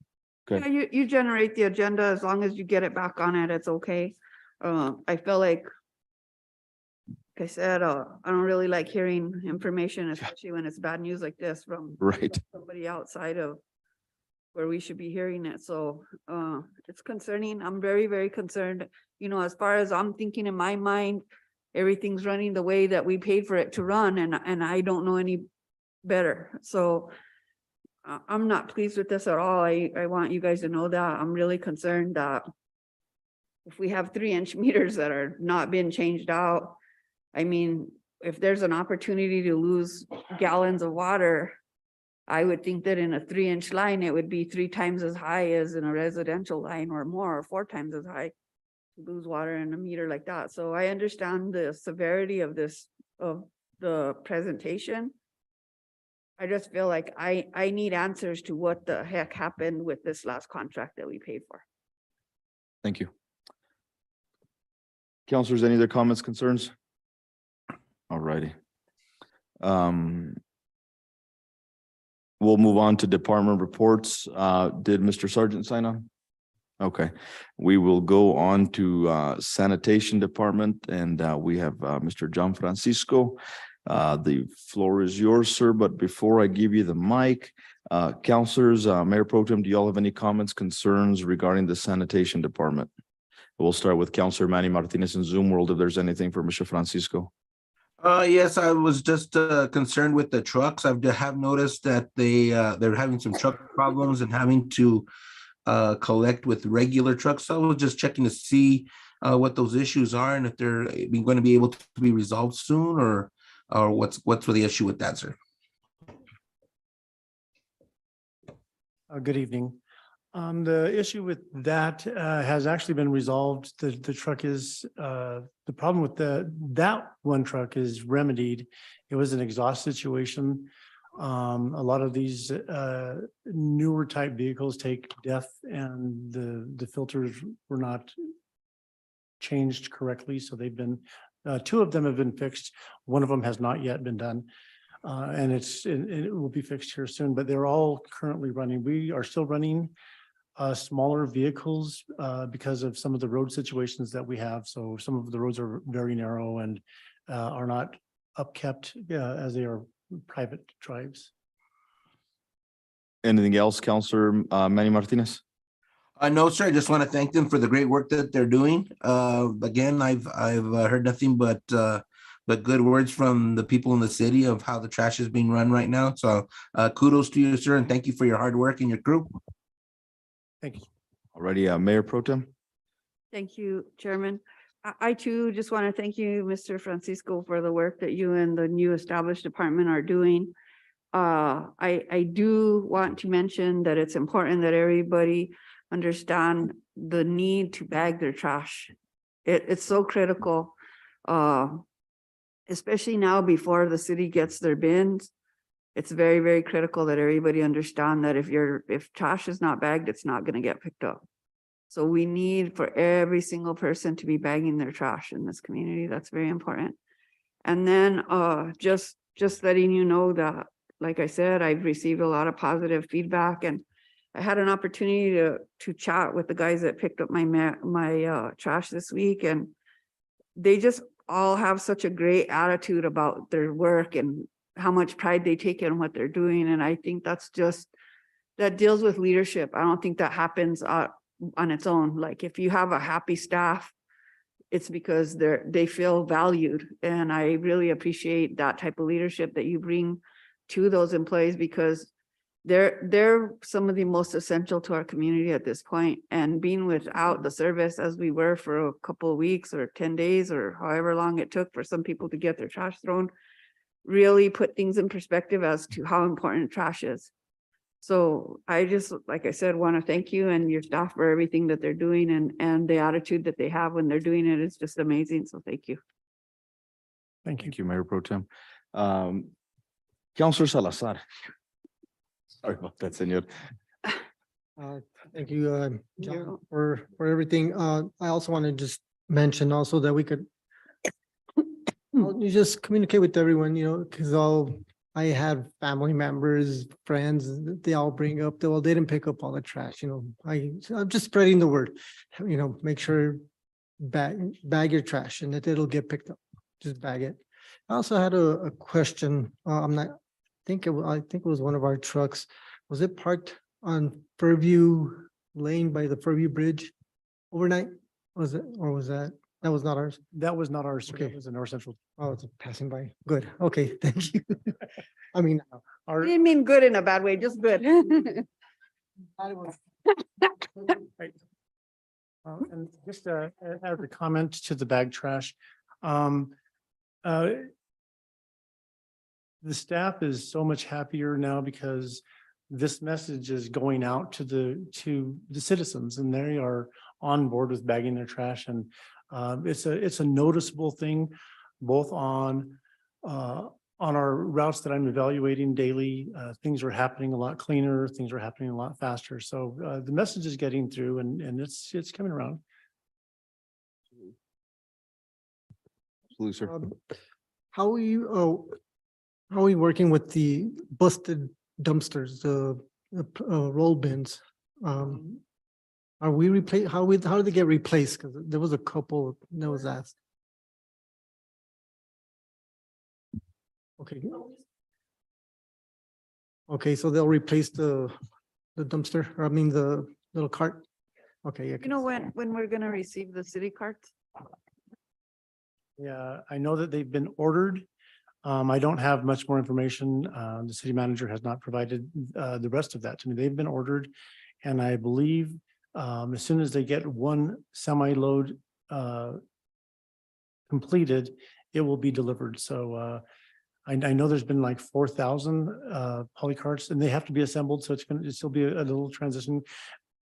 Yeah, you generate the agenda, as long as you get it back on it, it's okay. I feel like I said, I don't really like hearing information, especially when it's bad news like this from Right. somebody outside of where we should be hearing it. So, it's concerning. I'm very, very concerned. As far as I'm thinking in my mind, everything's running the way that we paid for it to run, and I don't know any better. So I'm not pleased with this at all. I want you guys to know that. I'm really concerned that if we have 3 inch meters that are not being changed out, I mean, if there's an opportunity to lose gallons of water, I would think that in a 3 inch line, it would be 3 times as high as in a residential line or more, or 4 times as high to lose water in a meter like that. So I understand the severity of the presentation. I just feel like I need answers to what the heck happened with this last contract that we paid for. Thank you. Counselors, any other comments, concerns? All righty. We'll move on to department reports. Did Mr. Sergeant sign on? Okay, we will go on to sanitation department and we have Mr. John Francisco. The floor is yours, sir, but before I give you the mic, counselors, Mayor Pro Tem, do y'all have any comments, concerns regarding the sanitation department? We'll start with Counselor Manny Martinez in Zoom World if there's anything for Mr. Francisco. Yes, I was just concerned with the trucks. I have noticed that they're having some truck problems and having to collect with regular trucks. So I was just checking to see what those issues are and if they're going to be able to be resolved soon, or what's the issue with that, sir? Good evening. The issue with that has actually been resolved. The truck is, the problem with that one truck is remedied. It was an exhaust situation. A lot of these newer type vehicles take DEF and the filters were not changed correctly. So they've been, 2 of them have been fixed. One of them has not yet been done. And it will be fixed here soon, but they're all currently running. We are still running smaller vehicles because of some of the road situations that we have. So some of the roads are very narrow and are not upkept as they are private drives. Anything else, Counselor Manny Martinez? No, sir. I just want to thank them for the great work that they're doing. Again, I've heard nothing but but good words from the people in the city of how the trash is being run right now. So kudos to you, sir, and thank you for your hard work and your crew. Thank you. Already, Mayor Pro Tem? Thank you, Chairman. I too just want to thank you, Mr. Francisco, for the work that you and the new established department are doing. I do want to mention that it's important that everybody understand the need to bag their trash. It's so critical, especially now before the city gets their bins. It's very, very critical that everybody understand that if trash is not bagged, it's not going to get picked up. So we need for every single person to be bagging their trash in this community. That's very important. And then just letting you know that, like I said, I've received a lot of positive feedback, and I had an opportunity to chat with the guys that picked up my trash this week, and they just all have such a great attitude about their work and how much pride they take in what they're doing. And I think that deals with leadership. I don't think that happens on its own. Like if you have a happy staff, it's because they feel valued. And I really appreciate that type of leadership that you bring to those employees, because they're some of the most essential to our community at this point. And being without the service as we were for a couple of weeks or 10 days or however long it took for some people to get their trash thrown, really put things in perspective as to how important trash is. So I just, like I said, want to thank you and your staff for everything that they're doing, and the attitude that they have when they're doing it is just amazing. So thank you. Thank you, Mayor Pro Tem. Counselor Salazar. Sorry about that, senor. Thank you, John, for everything. I also want to just mention also that we could you just communicate with everyone, because I have family members, friends, they all bring up, they didn't pick up all the trash, I'm just spreading the word, make sure bag your trash and that it'll get picked up. Just bag it. I also had a question. I think it was one of our trucks. Was it parked on Fairview Lane by the Fairview Bridge overnight? Was it, or was that was not ours? That was not ours. Okay. It was in North Central. Oh, it's passing by. Good. Okay, thank you. I mean, I didn't mean good in a bad way, just good. And just as a comment to the bag trash, the staff is so much happier now because this message is going out to the citizens, and they are on board with bagging their trash. And it's a noticeable thing, both on our routes that I'm evaluating daily. Things are happening a lot cleaner, things are happening a lot faster. So the message is getting through, and it's coming around. Absolutely, sir. how are we working with the busted dumpsters, the roll bins? Are we how do they get replaced? Because there was a couple that was asked. Okay. Okay, so they'll replace the dumpster, or I mean the little cart. Okay. Yeah, You know when we're gonna receive the city carts? Yeah, I know that they've been ordered. I don't have much more information. The city manager has not provided the rest of that to me. They've been ordered. And I believe as soon as they get one semi-load completed, it will be delivered. So I know there's been like 4,000 poly carts, and they have to be assembled. So it's going to still be a little transition.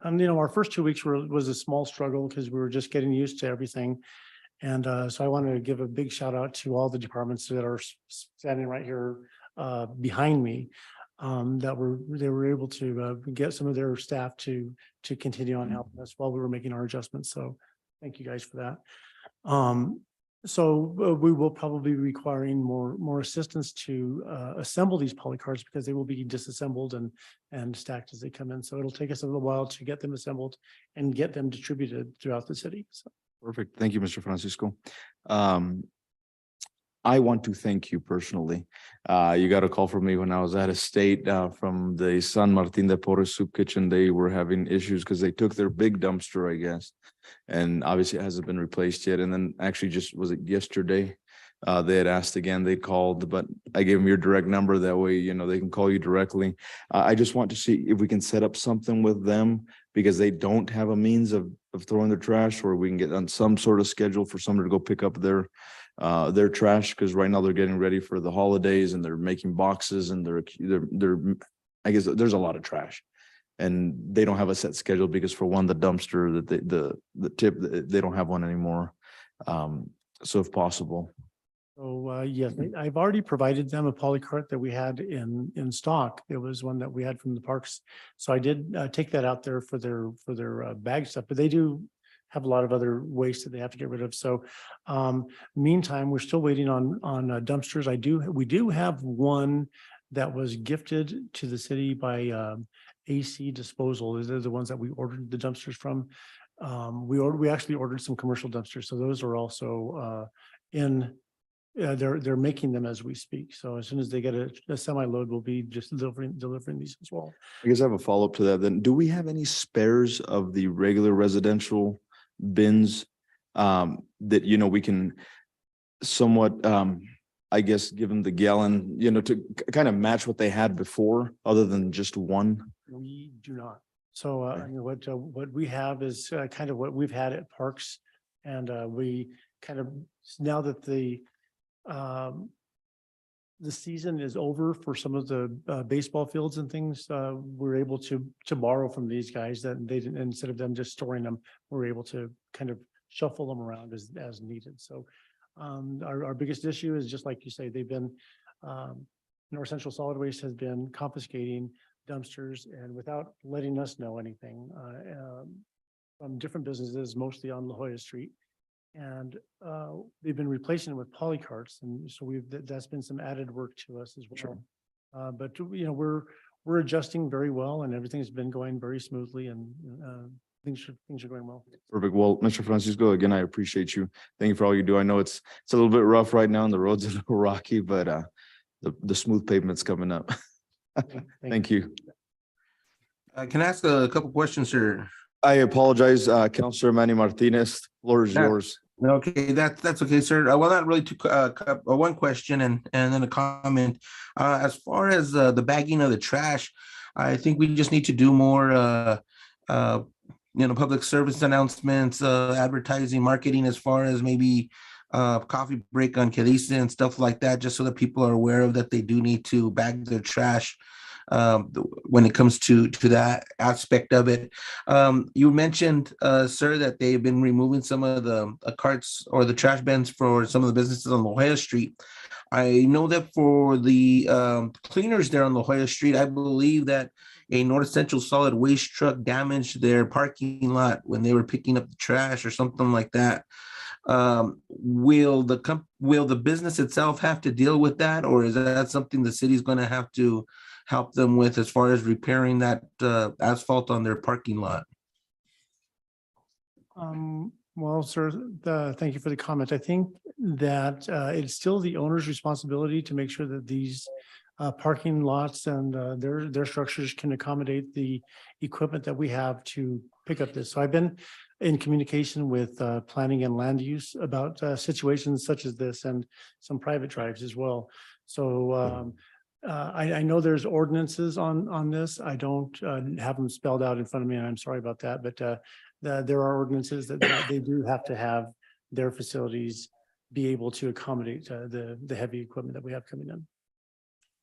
Our first 2 weeks was a small struggle because we were just getting used to everything. And so I wanted to give a big shout out to all the departments that are standing right here behind me, that they were able to get some of their staff to continue on helping us while we were making our adjustments. So thank you guys for that. So we will probably be requiring more assistance to assemble these poly carts, because they will be disassembled and stacked as they come in. So it'll take us a little while to get them assembled and get them distributed throughout the city. So. Perfect. Thank you, Mr. Francisco. I want to thank you personally. You got a call from me when I was out of state from the San Martin de Porres Soup Kitchen. They were having issues because they took their big dumpster, I guess. And obviously it hasn't been replaced yet. And then actually was it yesterday? They had asked again, they called, but I gave them your direct number. That way, you know, they can call you directly. I just want to see if we can set up something with them because they don't have a means of throwing their trash, or we can get on some sort of schedule for somebody to go pick up their trash. Cause right now they're getting ready for the holidays and they're making boxes and they're, I guess there's a lot of trash. And they don't have a set schedule because for one, the dumpster that the tip, they don't have one anymore. So if possible. So, yes, I've already provided them a polycart that we had in stock. It was one that we had from the parks. So I did take that out there for their bag stuff, but they do have a lot of other waste that they have to get rid of. So meantime, we're still waiting on dumpsters. We do have one that was gifted to the city by AC Disposal. They're the ones that we ordered the dumpsters from. We actually ordered some commercial dumpsters. So those are also they're making them as we speak. So as soon as they get a semi load, we'll be just delivering these as well. I guess I have a follow-up to that then. Do we have any spares of the regular residential bins that, you know, we can somewhat, I guess, give them the gallon, you know, to kind of match what they had before, other than just one? We do not. So you know, what we have is kind of what we've had at parks. And we kind of, now that the season is over for some of the baseball fields and things, we're able to borrow from these guys that they didn't, instead of them just storing them, we're able to kind of shuffle them around as needed. So our biggest issue is just like you say, they've been North Central Solid Waste has been confiscating dumpsters and without letting us know anything from different businesses, mostly on La Jolla Street. And they've been replacing them with polycarts, and so that's been some added work to us as well. Sure. But you know, we're adjusting very well, and everything's been going very smoothly, and things are going well. Perfect. Well, Mr. Francisco, again, I appreciate you. Thank you for all you do. I know it's a little bit rough right now and the road's a little rocky, but the smooth pavement's coming up. Thank you. Can I ask a couple questions, sir? I apologize, Councilor Manny Martinez, floor is yours. Okay, that's okay, sir. Well, not really one question and then a comment. As far as the bagging of the trash, I think we just need to do more public service announcements, advertising, marketing, as far as maybe coffee break on Calista and stuff like that, just so that people are aware of that they do need to bag their trash when it comes to that aspect of it. You mentioned, sir, that they've been removing some of the carts or the trash bins for some of the businesses on La Jolla Street. I know that for the cleaners there on La Jolla Street, I believe that a North Central Solid Waste truck damaged their parking lot when they were picking up the trash or something like that. Will the business itself have to deal with that, or is that something the city's going to have to help them with as far as repairing that asphalt on their parking lot? Well, sir, thank you for the comment. I think that it's still the owner's responsibility to make sure that these parking lots and their structures can accommodate the equipment that we have to pick up this. So I've been in communication with planning and land use about situations such as this and some private drives as well. So I know there's ordinances on this. I don't have them spelled out in front of me, and I'm sorry about that, but there are ordinances that they do have to have their facilities be able to accommodate the heavy equipment that we have coming in.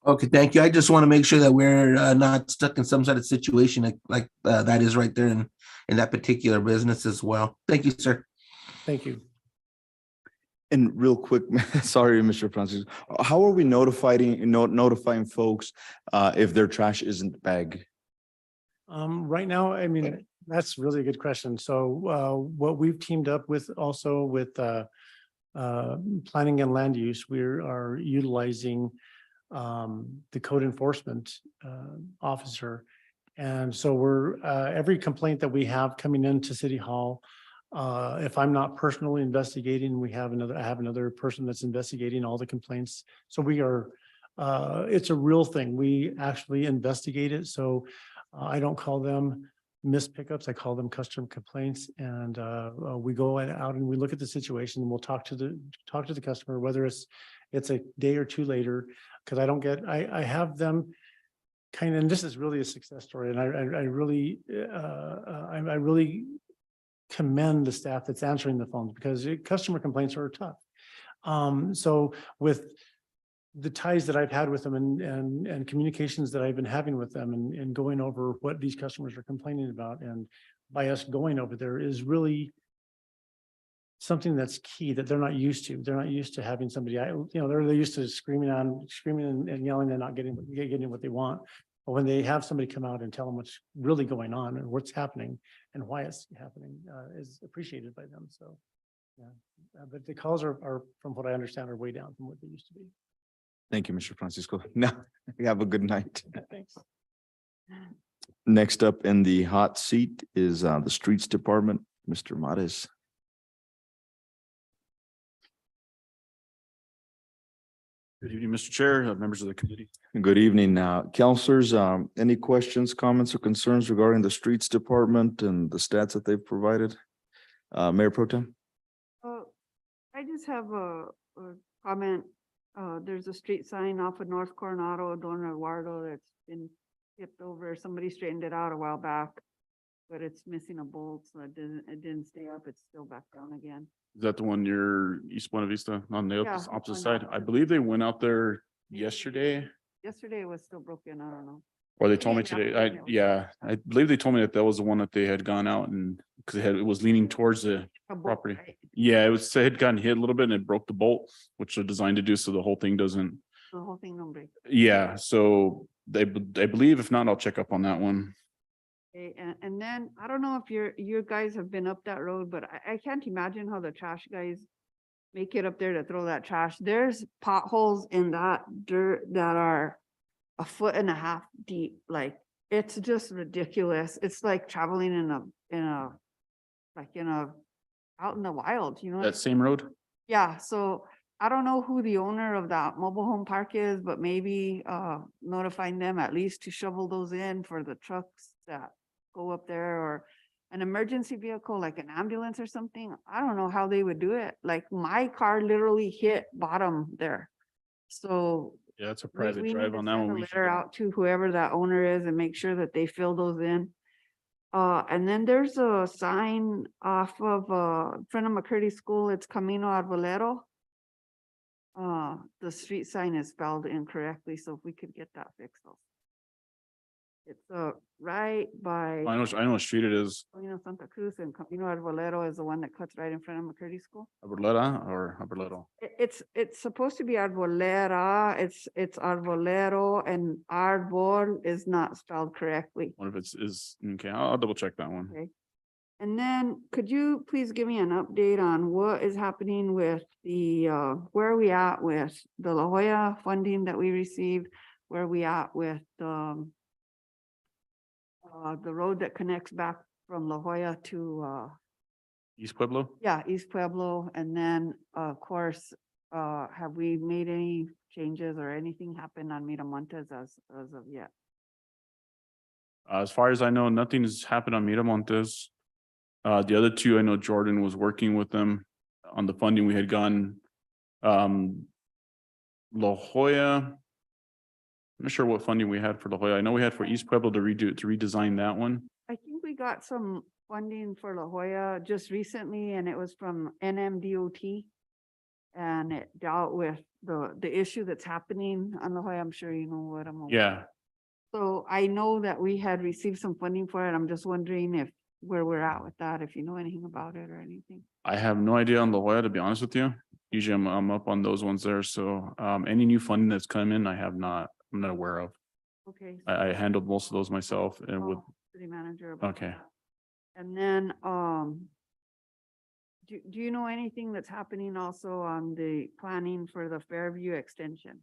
Okay, thank you. I just want to make sure that we're not stuck in some sort of situation like that is right there in that particular business as well. Thank you, sir. Thank you. And real quick, sorry, Mr. Francis, how are we notifying folks if their trash isn't bagged? Right now, I mean, that's really a good question. So what we've teamed up with also with planning and land use, we are utilizing the code enforcement officer. And so we're every complaint that we have coming into City Hall, if I'm not personally investigating, I have another person that's investigating all the complaints. So we are, it's a real thing. We actually investigate it. So I don't call them missed pickups. I call them customer complaints. And we go out and we look at the situation and we'll talk to the customer, whether it's a day or two later, because I have them kind of, and this is really a success story. And I really commend the staff that's answering the phones because customer complaints are tough. So with the ties that I've had with them and communications that I've been having with them and going over what these customers are complaining about, and by us going over there is really something that's key that they're not used to. They're not used to having somebody, they're used to screaming and yelling and not getting what they want. But when they have somebody come out and tell them what's really going on and what's happening and why it's happening, is appreciated by them. So, yeah, but the calls are, from what I understand, are way down from what they used to be. Thank you, Mr. Francisco. Now, have a good night. Thanks. Next up in the hot seat is the Streets Department, Mr. Mares. Good evening, Mr. Chair, members of the committee. Good evening. Counselors, any questions, comments, or concerns regarding the Streets Department and the stats that they've provided? Mayor Pro Tem? I just have a comment. There's a street sign off of North Coronado, Don Eduardo, that's been tipped over. Somebody straightened it out a while back, but it's missing a bolt, so it didn't stay up. It's still back down again. Is that the one near East Buena Vista on the Yeah, opposite on side? that I one. believe they went out there yesterday, Yesterday it was still broken. I don't know. or they told me Yeah, today. I believe they told me that was the one that they had gone out and because it was leaning towards the A bolt, property. right? Yeah, it had gotten hit a little bit and it broke the bolt, which they're designed to do so the whole thing doesn't. The whole thing don't break. Yeah, so I believe if not, I'll check up on that one. Okay, and then I don't know if you guys have been up that road, but I can't imagine how the trash guys make it up there to throw that trash. There's potholes in that dirt that are 1.5 feet deep. Like, it's just ridiculous. It's like traveling out in the wild, you know? That same road? Yeah, so I don't know who the owner of that mobile home park is, but maybe notifying them at least to shovel those in for the trucks that go up there, or an emergency vehicle like an ambulance or something. I don't know how they would do it. Like, my car literally hit bottom there. So Yeah, it's a we private need drive to on that send one. a We should letter go. out to whoever that owner is and make sure that they fill those in. And then there's a sign off of in front of McCurdy School. It's Camino al Valero. The street sign is spelled incorrectly, so if we could get that fixed. It's right by I know what street it is. Santa Cruz, and Camino al Valero is the one that cuts right in front of McCurdy School. Arboleda or Arboledo? It's supposed to be Arbolera. It's Arbolero, and Arbol is not spelled correctly. What if is, okay, I'll double check that one. Okay. And then could you please give me an update on what is happening with the, where are we at with the La Jolla funding that we received? Where are we at with the road that connects back from La Jolla to, East Pueblo? yeah, East Pueblo? And then, of course, have we made any changes or anything happen on Miramontes as of yet? As far as I know, nothing has happened on Miramontes. The other two, I know Jordan was working with them on the funding we had gotten. La Jolla. I'm not sure what funding we had for La Jolla. I know we had for East Pueblo to redesign that one. I think we got some funding for La Jolla just recently, and it was from NMDOT. And it dealt with the issue that's happening on La Jolla. I'm sure you know what I'm. Yeah, So I know that we had received some funding for it. I'm just wondering where we're at with that, if you know anything about it or anything. I have no idea on La Jolla, to be honest with you. Usually I'm up on those ones there. So any new funding that's come in, I'm not aware of. Okay. I handled most of those myself and with, City manager. about okay. that. And then, do you know anything that's happening also on the planning for the Fairview extension?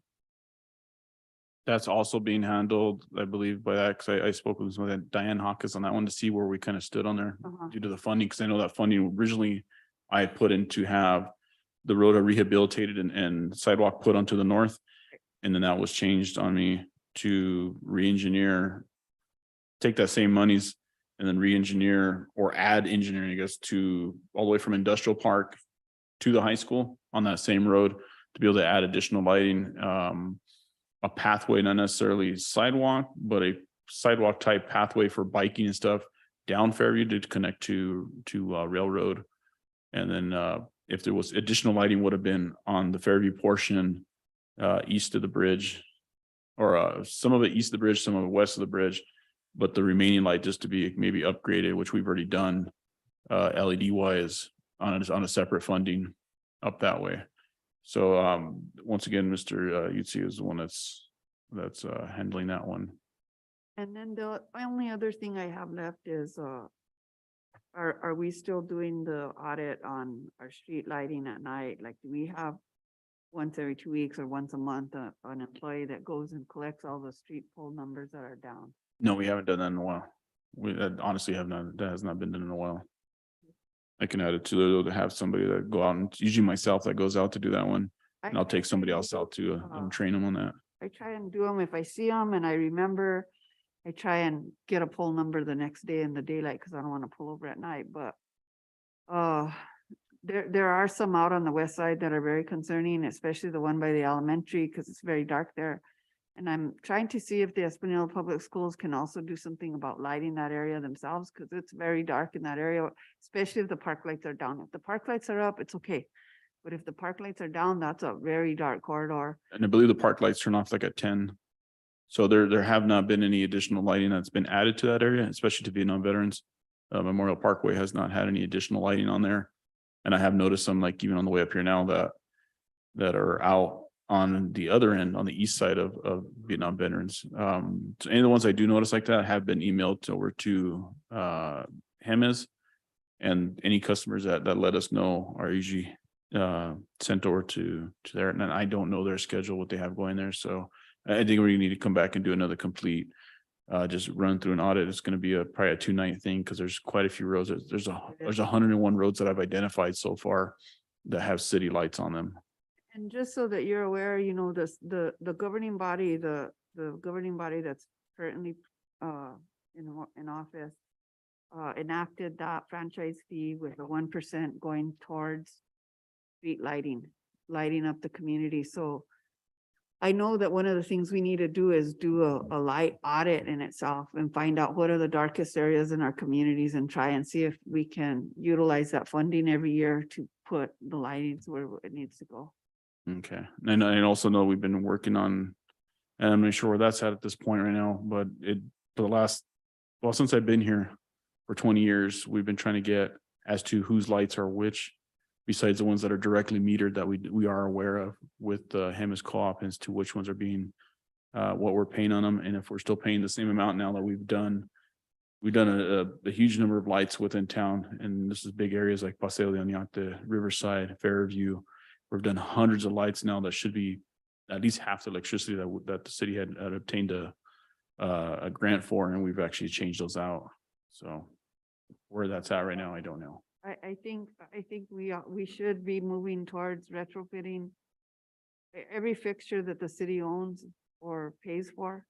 That's also being handled, I believe, by that, because I spoke with some of that Diane Hawkins on that one to see where we kind of stood on there Uh-huh. due to the funding, because I know that funding originally I had put in to have the road rehabilitated and sidewalk put onto the north. And then that was changed on me to re-engineer, take that same monies and then re-engineer or add engineering, I guess, to all the way from Industrial Park to the high school on that same road to be able to add additional lighting, a pathway, not necessarily sidewalk, but a sidewalk type pathway for biking and stuff down Fairview to connect to Railroad. And then if there was additional lighting would have been on the Fairview portion east of the bridge, or some of it east of the bridge, some of it west of the bridge, but the remaining light just to be maybe upgraded, which we've already done LED wise on a separate funding up that way. So once again, Mr. Yutzi is the one that's handling that one. And then the only other thing I have left is, are we still doing the audit on our street lighting at night? Like, do we have once every 2 weeks or once a month, an employee that goes and collects all the street pole numbers that are down? No, we haven't done that in a while. We honestly have not, that has not been done in a while. I can add it to have somebody that go out, and it's usually myself that goes out to do that one. And I'll take somebody else out to and train them on that. I try and do them if I see them and I remember. I try and get a poll number the next day in the daylight because I don't want to pull over at night, but there are some out on the west side that are very concerning, especially the one by the elementary because it's very dark there. And I'm trying to see if the Espanola Public Schools can also do something about lighting that area themselves because it's very dark in that area, especially if the park lights are down. If the park lights are up, it's okay. But if the park lights are down, that's a very dark corridor. And I believe the park lights turn off like at 10. So there have not been any additional lighting that's been added to that area, especially to Vietnam veterans. Memorial Parkway has not had any additional lighting on there. And I have noticed some, like even on the way up here now, that are out on the other end, on the east side of Vietnam veterans. So any of the ones I do notice like that have been emailed over to HEMIS, and any customers that let us know are usually sent over to there. And then I don't know their schedule, what they have going there. So I think we need to come back and do another complete, just run through an audit. It's going to be probably a 2-night thing because there's quite a few roads. There's 101 roads that I've identified so far that have city lights on them. And just so that you're aware, you know, the governing body, the governing body that's currently in office enacted that franchise fee with a 1% going towards street lighting up the community. So I know that one of the things we need to do is do a light audit in itself and find out what are the darkest areas in our communities and try and see if we can utilize that funding every year to put the lightings where it needs to go. Okay. And I also know we've been working on, and I'm not sure where that's at this point right now, but since I've been here for 20 years, we've been trying to get as to whose lights are which, besides the ones that are directly metered that we are aware of with the HEMIS co-op as to which ones are being, what we're paying on them. And if we're still paying the same amount now that we've done a huge number of lights within town. And this is big areas like Paseo de Oñate, Riverside, Fairview. We've done hundreds of lights now that should be at least half the electricity that the city had obtained a grant for, and we've actually changed those out. So where that's at right now, I don't know. I think we should be moving towards retrofitting every fixture that the city owns or pays for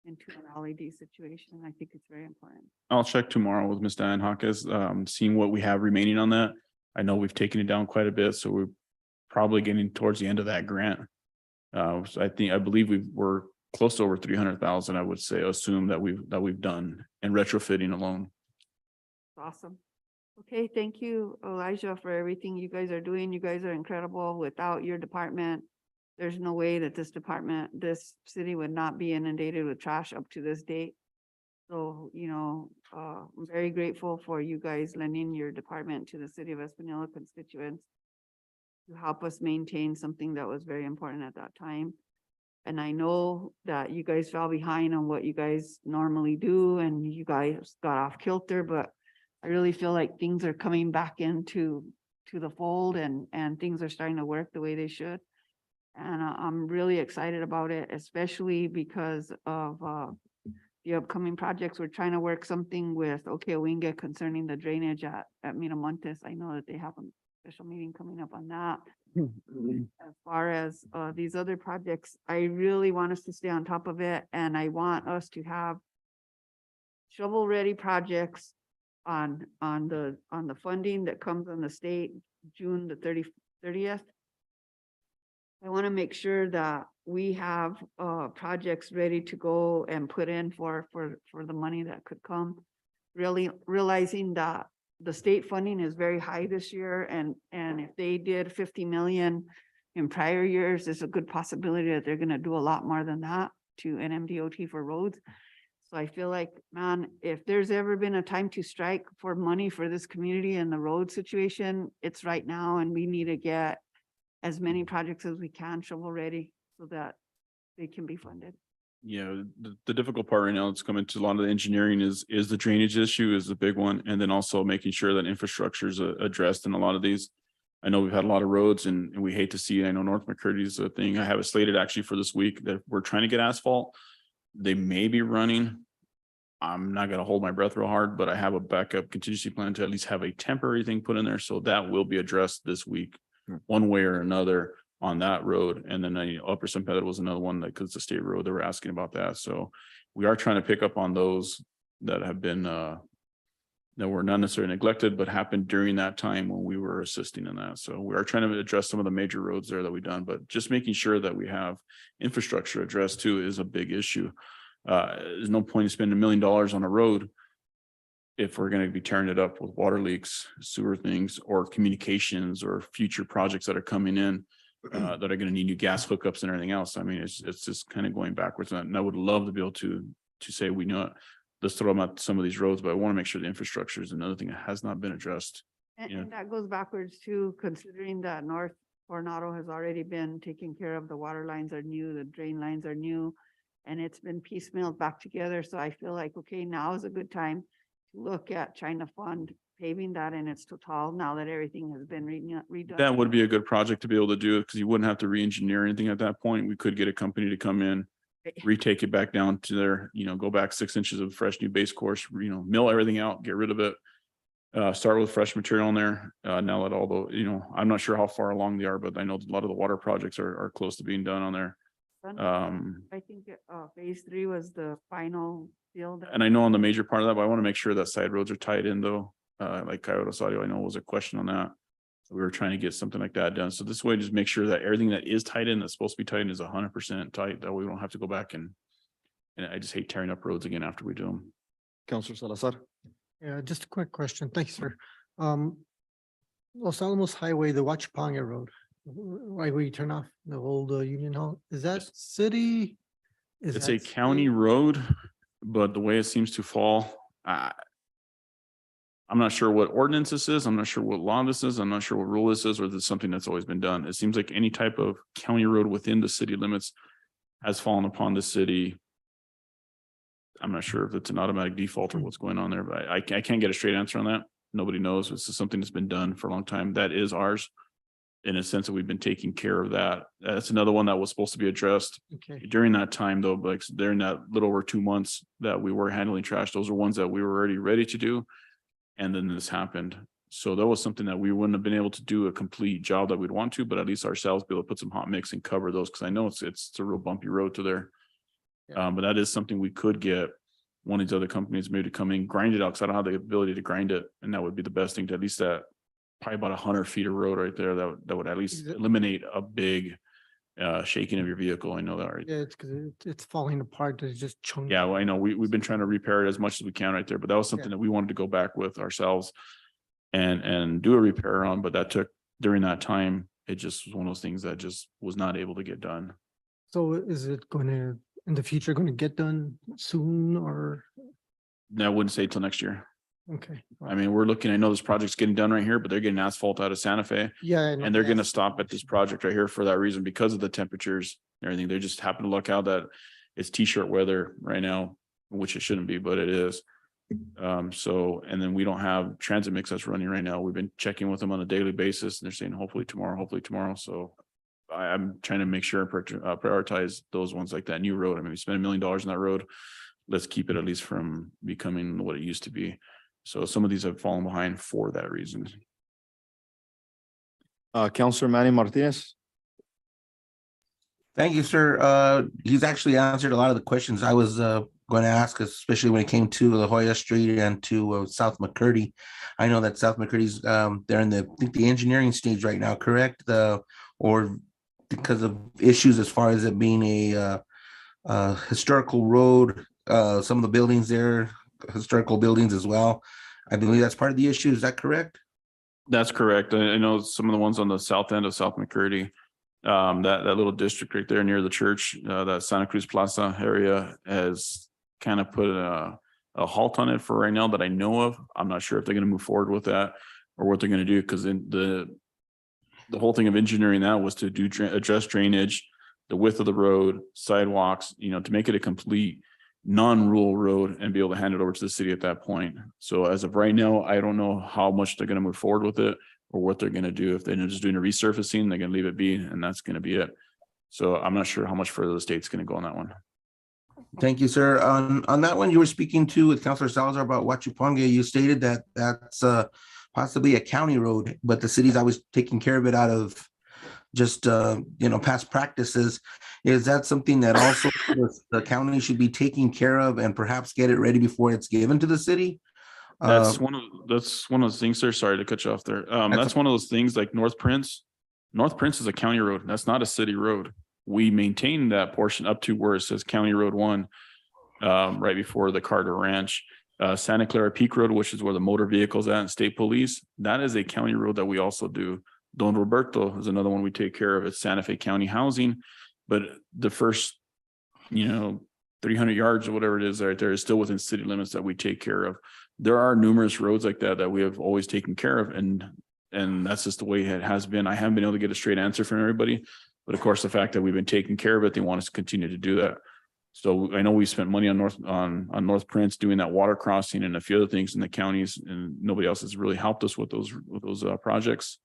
into an LED situation. I think it's very important. I'll check tomorrow with Ms. Diane Hawkes, seeing what we have remaining on that. I know we've taken it down quite a bit, so we're probably getting towards the end of that grant. So I believe we're close to over 300,000. I would say, assume that we've done in retrofitting alone. Awesome. Okay, thank you, Elijah, for everything you guys are doing. You guys are incredible. Without your department, there's no way that this city would not be inundated with trash up to this date. So, you know, I'm very grateful for you guys lending your department to the city of Espanola constituents to help us maintain something that was very important at that time. And I know that you guys fell behind on what you guys normally do and you guys got off kilter, but I really feel like things are coming back into the fold and things are starting to work the way they should. And I'm really excited about it, especially because of the upcoming projects. We're trying to work something with Owinga concerning the drainage at Miramontes. I know that they have a special meeting coming up on that. As far as these other projects, I really want us to stay on top of it, and I want us to have shovel-ready projects on the funding that comes on the state, June the 30th. I want to make sure that we have projects ready to go and put in for the money that could come. Really realizing that the state funding is very high this year, and if they did 50 million in prior years, there's a good possibility that they're going to do a lot more than that to NMDOT for roads. So I feel like, man, if there's ever been a time to strike for money for this community and the road situation, it's right now, and we need to get as many projects as we can shovel ready so that they can be funded. Yeah, the difficult part right now that's coming to a lot of the engineering is the drainage issue is the big one. And then also making sure that infrastructure is addressed in a lot of these. I know we've had a lot of roads and we hate to see, I know North McCurdy is a thing. I have it slated actually for this week that we're trying to get asphalt. They may be running. I'm not going to hold my breath real hard, but I have a backup contingency plan to at least have a temporary thing put in there. So that will be addressed this week, one way or another on that road. And then Upper San Pedro was another one that, because it's a state road, they were asking about that. So we are trying to pick up on those that have been, that were not necessarily neglected, but happened during that time when we were assisting in that. So we are trying to address some of the major roads there that we've done, but just making sure that we have infrastructure addressed too is a big issue. There's no point in spending $1 million on a road if we're going to be tearing it up with water leaks, sewer things, or communications or future projects that are coming in that are going to need new gas hookups and everything else. I mean, it's just kind of going backwards. And I would love to be able to say, we know it, let's throw them out some of these roads, but I want to make sure the infrastructure is another thing that has not been addressed. And that goes backwards too, considering that North Coronado has already been taking care of, the water lines are new, the drain lines are new, and it's been piecemealed back together. So I feel like, okay, now is a good time to look at trying to fund paving that in its total now that everything has been redone. That would be a good project to be able to do it because you wouldn't have to re-engineer anything at that point. We could get a company to come in, retake it back down to their, go back 6 inches of fresh new base course, mill everything out, get rid of it. Start with fresh material in there. Now that all the, I'm not sure how far along they are, but I know a lot of the water projects are close to being done on there. I think phase 3 was the final deal. And I know on the major part of that, but I want to make sure that side roads are tied in though. Like Coyote Audio, I know was a question on that. So we were trying to get something like that done. So this way, just make sure that everything that is tied in, that's supposed to be tied in, is 100% tight. That way we don't have to go back and I just hate tearing up roads again after we do them. Counselor Salazar. Yeah, just a quick question. Thank you, sir. Los Alamos Highway, the Huachapanga Road, right where you turn off the old Union Hall, is that city? It's a county road, but the way it seems to fall, I'm not sure what ordinance this is. I'm not sure what law this is. I'm not sure what rule this is, or this is something that's always been done. It seems like any type of county road within the city limits has fallen upon the city. I'm not sure if it's an automatic default or what's going on there, but I can't get a straight answer on that. Nobody knows. This is something that's been done for a long time. That is ours. In a sense that we've been taking care of that. That's another one that was supposed to be addressed during that time though, like during that little over 2 months that we were handling trash, those are ones that we were already ready to do. And then this happened. So that was something that we wouldn't have been able to do a complete job that we'd want to, but at least ourselves be able to put some hot mix and cover those. Cause I know it's a real bumpy road to there. But that is something we could get one of these other companies maybe to come in, grind it out. Cause I don't have the ability to grind it. And that would be the best thing to at least that probably about 100 feet of road right there. That would at least eliminate a big shaking of your vehicle. I know that, right? Yeah, it's because it's falling apart. It's just chunky. Yeah, well, I know we've been trying to repair it as much as we can right there, but that was something that we wanted to go back with ourselves and do a repair on, but that took during that time, it just was one of those things that just was not able to get done. So is it going to, in the future, going to get done soon or? No, I wouldn't say till next year. Okay. I mean, we're looking, I know this project's getting done right here, but they're getting asphalt out of Santa Fe. Yeah. I know. And they're going to stop at this project right here for that reason, because of the temperatures and everything. They just happen to luck out that it's t-shirt weather right now, which it shouldn't be, but it is. So, and then we don't have transit mix that's running right now. We've been checking with them on a daily basis and they're saying hopefully tomorrow. So I'm trying to make sure and prioritize those ones like that new road. I mean, we spent $1 million on that road. Let's keep it at least from becoming what it used to be. So some of these have fallen behind for that reason. Counselor Manny Martinez. Thank you, sir. He's actually answered a lot of the questions I was going to ask, especially when it came to La Jolla Street and to South McCurdy. I know that South McCurdy's they're in I think the engineering stage right now, correct? Or because of issues as far as it being a historical road, some of the buildings there, historical buildings as well. I believe that's part of the issue. Is that correct? That's correct. I know some of the ones on the south end of South McCurdy, that little district right there near the church, that Santa Cruz Plaza area has kind of put a halt on it for right now that I know of. I'm not sure if they're going to move forward with that or what they're going to do, because the whole thing of engineering that was to address drainage, the width of the road, sidewalks, to make it a complete non-rural road and be able to hand it over to the city at that point. So as of right now, I don't know how much they're going to move forward with it or what they're going to do. If they're just doing a resurfacing, they're going to leave it be, and that's going to be it. So I'm not sure how much further the state's going to go on that one. Thank you, sir. On that one, you were speaking to with Councilor Salazar about Huachupongue. You stated that that's possibly a county road, but the city's always taking care of it out of just past practices. Is that something that also the county should be taking care of and perhaps get it ready before it's given to the city? That's one of those things, sir. Sorry to cut you off there. That's one of those things like North Prince. North Prince is a county road. That's not a city road. We maintain that portion up to where it says County Road 1, right before the Carter Ranch. Santa Clara Peak Road, which is where the motor vehicles at and state police. That is a county road that we also do. Don Roberto is another one we take care of. It's Santa Fe County Housing, but the first, 300 yards or whatever it is right there is still within city limits that we take care of. There are numerous roads like that we have always taken care of, and that's just the way it has been. I haven't been able to get a straight answer from everybody, but of course, the fact that we've been taking care of it, they want us to continue to do that. So I know we spent money on North Prince doing that water crossing and a few other things in the counties, and nobody else has really helped us with those projects.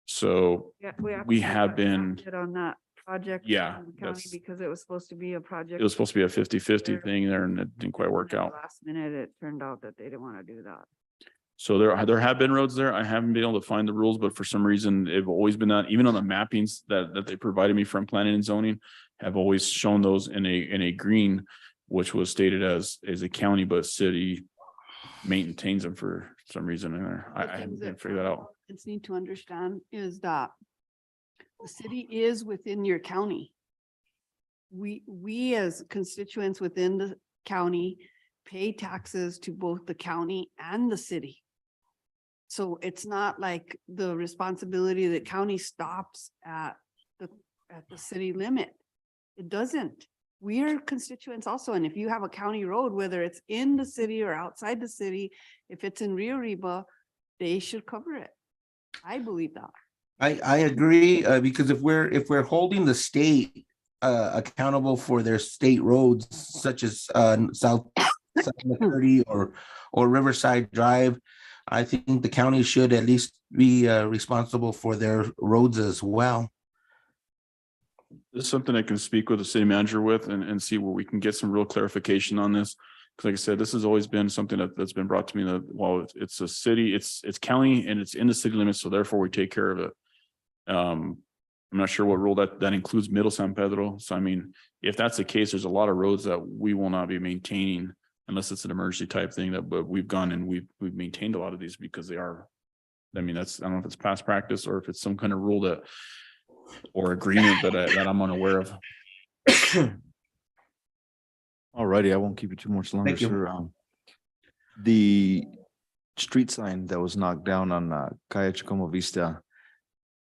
So Yeah, we have been, on that project. Yeah, in the county that's- because it was supposed to be a project. it was supposed to be a 50-50 thing there, and it didn't quite work out. Last minute, it turned out that they didn't want to do that. So there have been roads there. I haven't been able to find the rules, but for some reason, they've always been that, even on the mappings that they provided me from planning and zoning, have always shown those in a green, which was stated as a county, but city maintains them for some reason in there. I haven't figured that out. It's need to understand is that the city is within your county. We as constituents within the county pay taxes to both the county and the city. So it's not like the responsibility that county stops at the city limit. It doesn't. We are constituents also. And if you have a county road, whether it's in the city or outside the city, if it's in Rio Arriba, they should cover it. I believe that. I agree, because if we're holding the state accountable for their state roads such as South McCurdy or Riverside Drive, I think the county should at least be responsible for their roads as well. This is something I can speak with the city manager with and see where we can get some real clarification on this. Because like I said, this has always been something that's been brought to me that while it's a city, it's county and it's in the city limits, so therefore we take care of it. I'm not sure what rule that includes Middle San Pedro. So I mean, if that's the case, there's a lot of roads that we will not be maintaining unless it's an emergency type thing but we've gone and we've maintained a lot of these because they are, I mean, I don't know if it's past practice or if it's some kind of rule or agreement that I'm unaware of. All righty, I won't keep you too much longer, Thank you. sir. The street sign that was knocked down on Calle Chacoma Vista.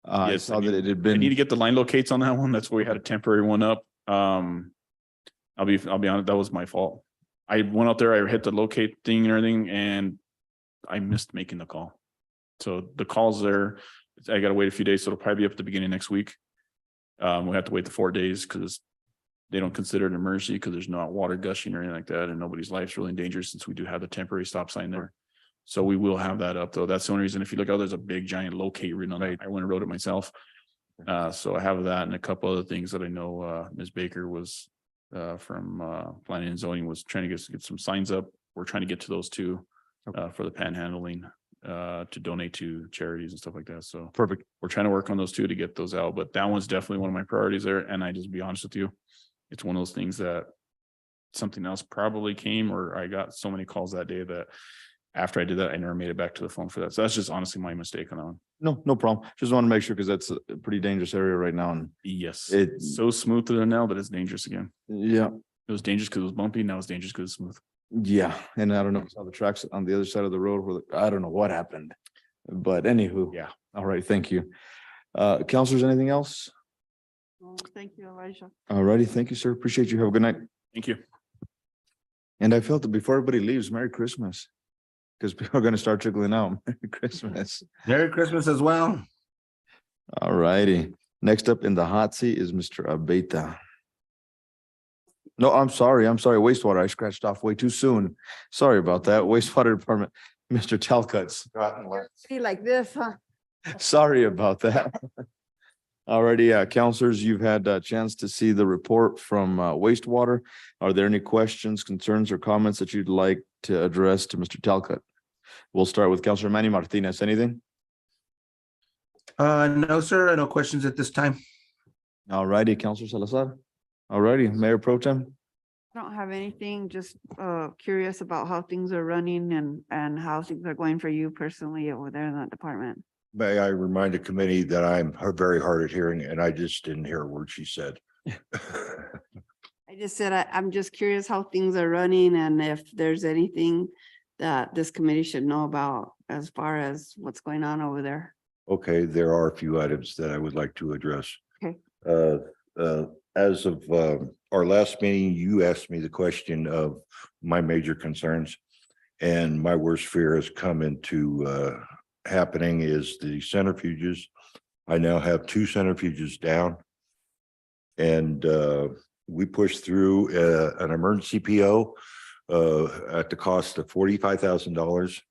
I Yes, saw that it had I need to been, get the line locates on that one. That's where we had a temporary one up. I'll be honest, that was my fault. I went out there, I hit the locate thing and everything, and I missed making the call. So the call's there. I gotta wait a few days, so it'll probably be up at the beginning of next week. We have to wait the 4 days because they don't consider it an emergency because there's not water gushing or anything like that, and nobody's life's really in danger since we do have the temporary stop sign there. So we will have that up though. That's the only reason. If you look out, there's a big giant locate written on it. I went and wrote it myself. So I have that and a couple other things that I know Ms. Baker was from planning and zoning was trying to get some signs up. We're trying to get to those too for the panhandling to donate to charities and stuff like that. So perfect. we're trying to work on those two to get those out, but that one's definitely one of my priorities there. And I just be honest with you, it's one of those things that something else probably came, or I got so many calls that day that after I did that, I never made it back to the phone for that. So that's just honestly my mistake on that one. No, no problem. Just want to make sure because that's a pretty dangerous area right now. And Yes, It- it's so smooth there now, but it's dangerous again. yeah, It was dangerous because it was bumpy. Now it's dangerous because it's smooth. yeah. And I don't know how the tracks on the other side of the road where I don't know what happened. But anywho. Yeah. All right. Thank you. Counselors, anything else? Oh, thank you, Elijah. All righty. Thank you, sir. Appreciate you. Have a good night. Thank you. And I felt that before everybody leaves, Merry Christmas. Because people are going to start trickling out. Merry Christmas. Merry Christmas as well. All righty. Next up in the hot seat is Mr. Abeta. No, I'm sorry. Wastewater. I scratched off way too soon. Sorry about that. Wastewater Department, Mr. Talcuts. See like this, huh? Sorry about that. Alrighty, counselors, you've had a chance to see the report from wastewater. Are there any questions, concerns, or comments that you'd like to address to Mr. Talcott? We'll start with Counselor Manny Martinez. Anything? No, sir, no questions at this time. Alrighty, Counselor Salazar. Alrighty, Mayor Pro Tem. I don't have anything, just curious about how things are running and how things are going for you personally over there in that department. May I remind the committee that I'm very hard at hearing and I just didn't hear a word she said. I just said, I'm just curious how things are running and if there's anything that this committee should know about as far as what's going on over there. Okay, there are a few items that I would like to address. Okay. As of our last meeting, you asked me the question of my major concerns. And my worst fear has come into happening is the centrifuges. I now have 2 centrifuges down. And we pushed through an emergency PO at the cost of $45,000,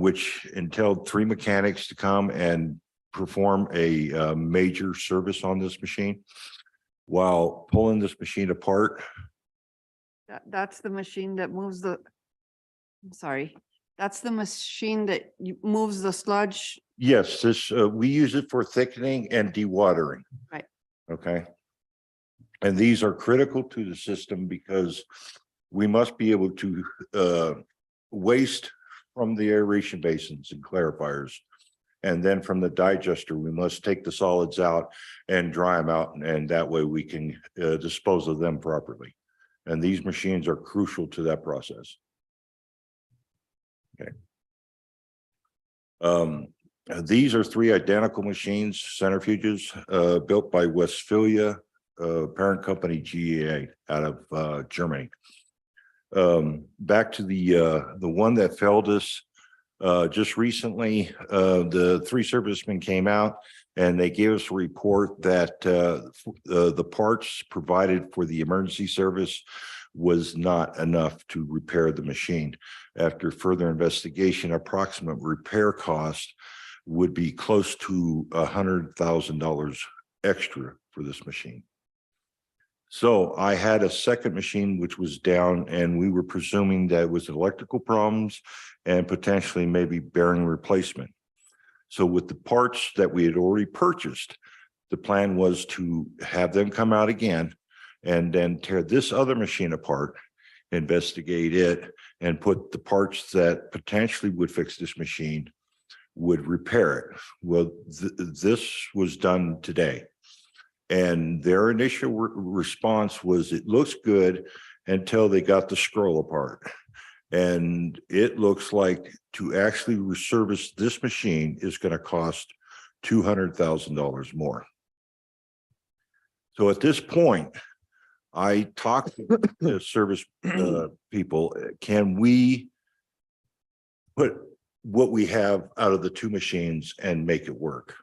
which entailed 3 mechanics to come and perform a major service on this machine. While pulling this machine apart, That's the machine that moves the, I'm sorry, that's the machine that moves the sludge. yes, this we use it for thickening and dewatering. Right. Okay. And these are critical to the system because we must be able to waste from the aeration basins and clarifiers. And then from the digester, we must take the solids out and dry them out. And that way we can dispose of them properly. And these machines are crucial to that process. Okay. These are 3 identical machines, centrifuges, built by Westphalia, parent company GEA out of Germany. Back to the one that failed us just recently, the 3 servicemen came out and they gave us a report that the parts provided for the emergency service was not enough to repair the machine. After further investigation, approximate repair cost would be close to $100,000 extra for this machine. So I had a second machine which was down and we were presuming that it was electrical problems and potentially maybe bearing replacement. So with the parts that we had already purchased, the plan was to have them come out again and then tear this other machine apart, investigate it, and put the parts that potentially would fix this machine would repair it. Well, this was done today. And their initial response was, it looks good until they got the scroll apart. And it looks like to actually reservice this machine is going to cost $200,000 more. So at this point, I talked to the service people, can we put what we have out of the 2 machines and make it work?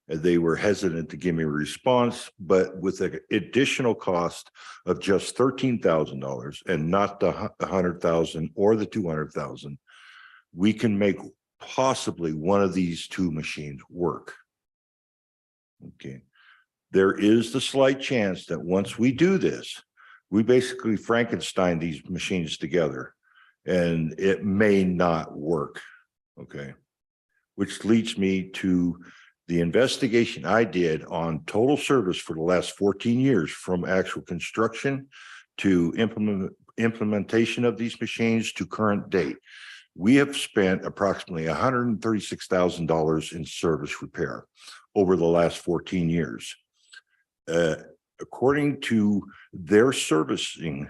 And they were hesitant to give me a response, but with an additional cost of just $13,000 and not the $100,000 or the $200,000, we can make possibly one of these 2 machines work. Okay. There is the slight chance that once we do this, we basically Frankenstein these machines together and it may not work. Okay. Which leads me to The investigation I did on total service for the last 14 years, from actual construction to implementation of these machines to current date, we have spent approximately $136,000 in service repair over the last 14 years. According to their servicing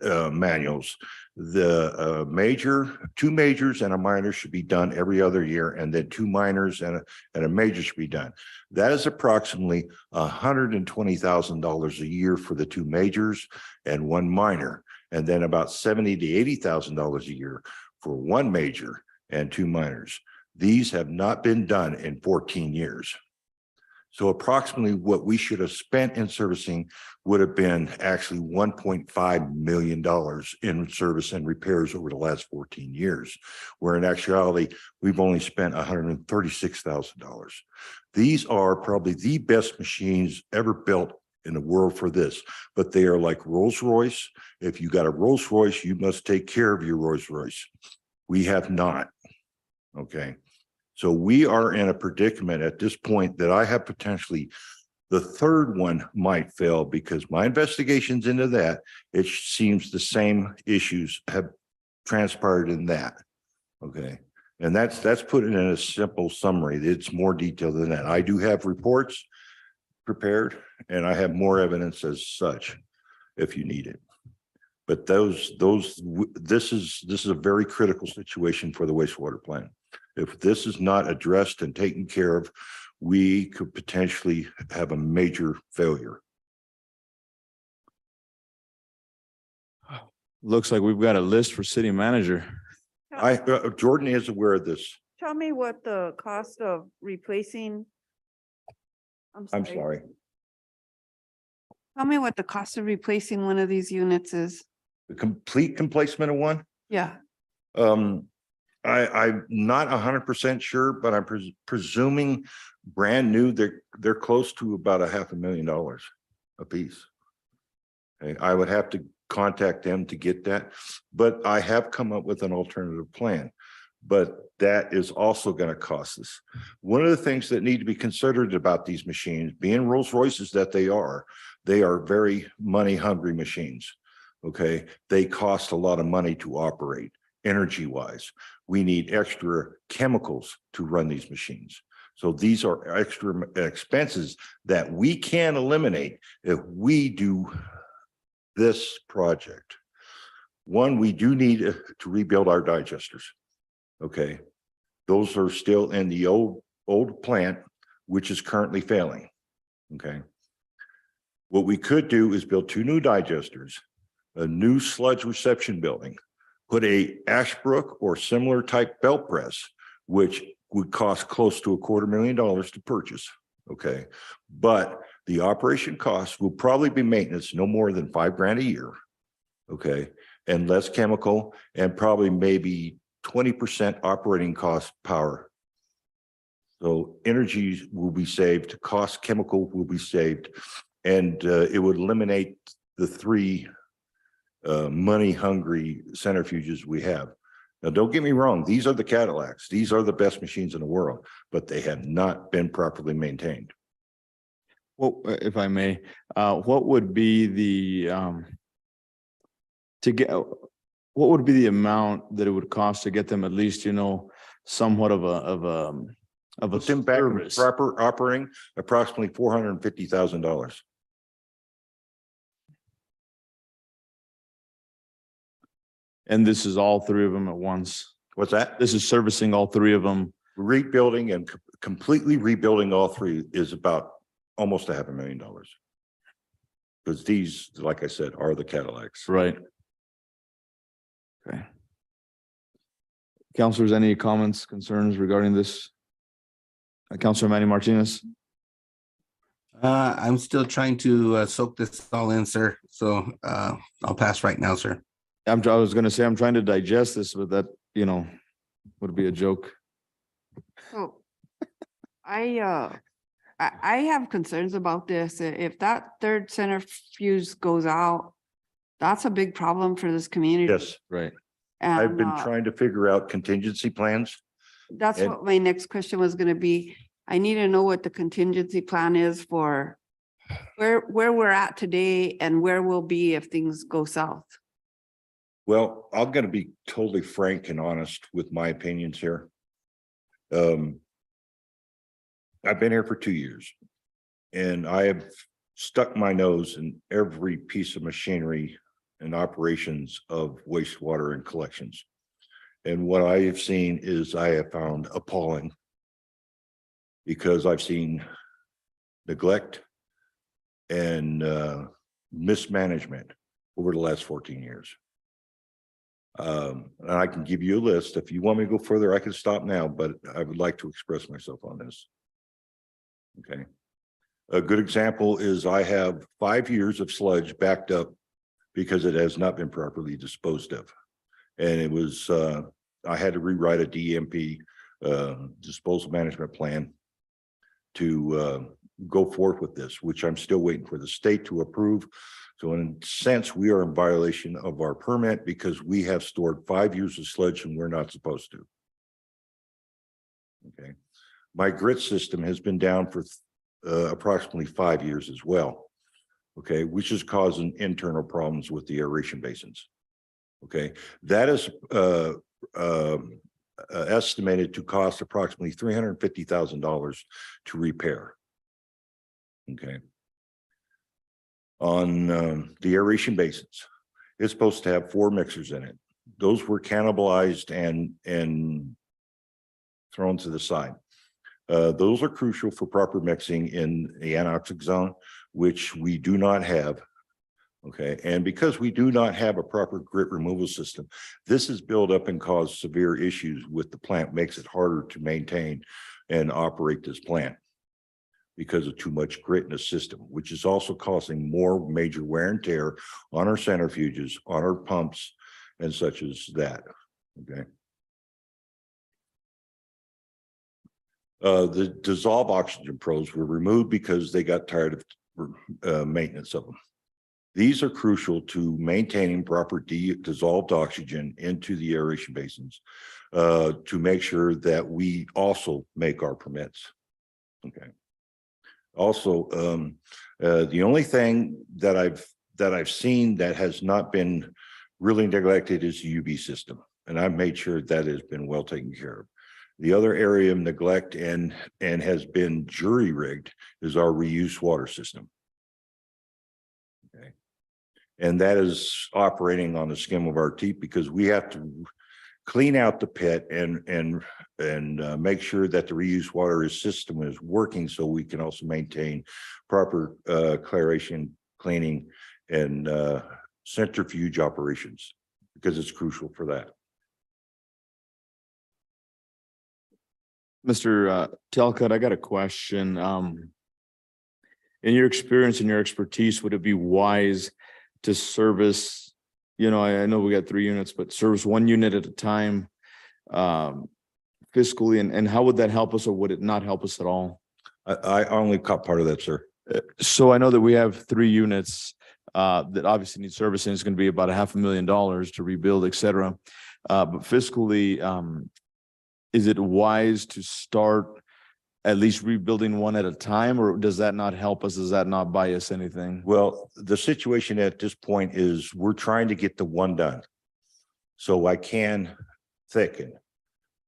manuals, the two majors and a minor should be done every other year, and then two minors and a major should be done. That is approximately $120,000 a year for the two majors and one minor, and then about $70,000 to $80,000 a year for one major and two minors. These have not been done in 14 years. So approximately what we should have spent in servicing would have been actually $1.5 million in service and repairs over the last 14 years, where in actuality, we've only spent $136,000. These are probably the best machines ever built in the world for this, but they are like Rolls-Royce. If you got a Rolls-Royce, you must take care of your Rolls-Royce. We have not. Okay. So we are in a predicament at this point that I have potentially the third one might fail, because my investigations into that, it seems the same issues have transpired in that. Okay. And that's put in a simple summary. It's more detailed than that. I do have reports prepared, and I have more evidence as such if you need it. But this is a very critical situation for the wastewater plant. If this is not addressed and taken care of, we could potentially have a major failure. Looks like we've got a list for city manager. Jordan is aware of this. Tell me what the cost of replacing. I'm sorry. Tell me what the cost of replacing one of these units is. The complete replacement of one? Yeah. I'm not 100% sure, but I'm presuming brand new, they're close to about $500,000 a piece. Okay, I would have to contact them to get that, but I have come up with an alternative plan. But that is also going to cost us. One of the things that need to be considered about these machines, being Rolls Royces that they are very money hungry machines. Okay, they cost a lot of money to operate. Energy wise, we need extra chemicals to run these machines. So these are extra expenses that we can eliminate if we do this project. One, we do need to rebuild our digesters. Okay, those are still in the old plant, which is currently failing. Okay, what we could do is build two new digesters, a new sludge reception building, put a Ashbrook or similar type belt press, which would cost close to $250,000 to purchase. Okay. But the operation costs will probably be maintenance, no more than $5,000 a year. Okay. And less chemical, and probably maybe 20% operating cost power. So energy will be saved, cost chemical will be saved, and it would eliminate the three money hungry centrifuges we have. Now, don't get me wrong, these are the Cadillacs. These are the best machines in the world, but they have not been properly maintained. Well, if I may, what would be the what would be the amount that it would cost to get them at least, somewhat of a Put them back in service? proper operating, approximately $450,000. And this is all three of them at once. What's that? This is servicing all three of them. Rebuilding and completely rebuilding all three is about almost $500,000. Because these, like I said, are the Cadillacs. Right. Okay. Counselors, any comments, concerns regarding this? Counselor Manny Martinez? I'm still trying to soak this all in, sir. So I'll pass right now, sir. I was gonna say, I'm trying to digest this, but that, would be a joke. So I have concerns about this. If that third centrifuge goes out, that's a big problem for this community. Yes, Right. I've been And, trying to figure out contingency plans That's And- what my next question was gonna be. I need to know what the contingency plan is for where we're at today and where we'll be if things go south. Well, I'm gonna be totally frank and honest with my opinions here. I've been here for 2 years. And I have stuck my nose in every piece of machinery and operations of wastewater and collections. And what I have seen is I have found appalling. Because I've seen neglect and mismanagement over the last 14 years. And I can give you a list. If you want me to go further, I can stop now, but I would like to express myself on this. Okay. A good example is I have 5 years of sludge backed up because it has not been properly disposed of. And it was, I had to rewrite a DMP, disposal management plan to go forth with this, which I'm still waiting for the state to approve. So in a sense, we are in violation of our permit because we have stored 5 years of sludge and we're not supposed to. Okay. My grit system has been down for approximately 5 years as well. Okay, which is causing internal problems with the aeration basins. Okay, that is estimated to cost approximately $350,000 to repair. Okay. On the aeration basins, it's supposed to have 4 mixers in it. Those were cannibalized and thrown to the side. Those are crucial for proper mixing in the anoxic zone, which we do not have. Okay, and because we do not have a proper grit removal system, this is built up and caused severe issues with the plant, makes it harder to maintain and operate this plant because of too much grit in the system, which is also causing more major wear and tear on our centrifuges, on our pumps, and such as that. Okay. The dissolved oxygen probes were removed because they got tired of maintenance of them. These are crucial to maintaining proper dissolved oxygen into the aeration basins to make sure that we also make our permits. Okay. Also, the only thing that I've seen that has not been really neglected is the UV system, and I've made sure that has been well taken care of. The other area of neglect and has been jury rigged is our reuse water system. Okay. And that is operating on the skim of our teeth because we have to clean out the pit and make sure that the reuse water system is working so we can also maintain proper claration, cleaning, and centrifuge operations because it's crucial for that. Mr. Talcott, I got a question. In your experience and your expertise, would it be wise to service, I know we got 3 units, but service 1 unit at a time fiscally, and how would that help us, or would it not help us at all? I only caught part of that, sir. So I know that we have 3 units that obviously need servicing. It's going to be about $500,000 to rebuild, et cetera. But fiscally, is it wise to start at least rebuilding one at a time, or does that not help us? Does that not buy us anything? Well, the situation at this point is we're trying to get the one done. So I can thicken.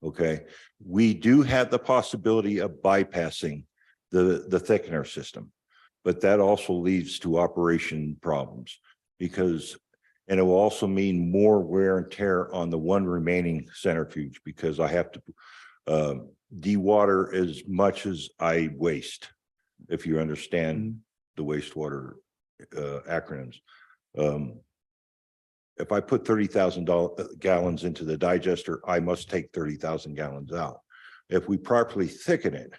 Okay. We do have the possibility of bypassing the thickener system, but that also leads to operation problems because, and it will also mean more wear and tear on the one remaining centrifuge because I have to dewater as much as I waste, if you understand the wastewater acronyms. If I put 30,000 gallons into the digester, I must take 30,000 gallons out. If we properly thicken it,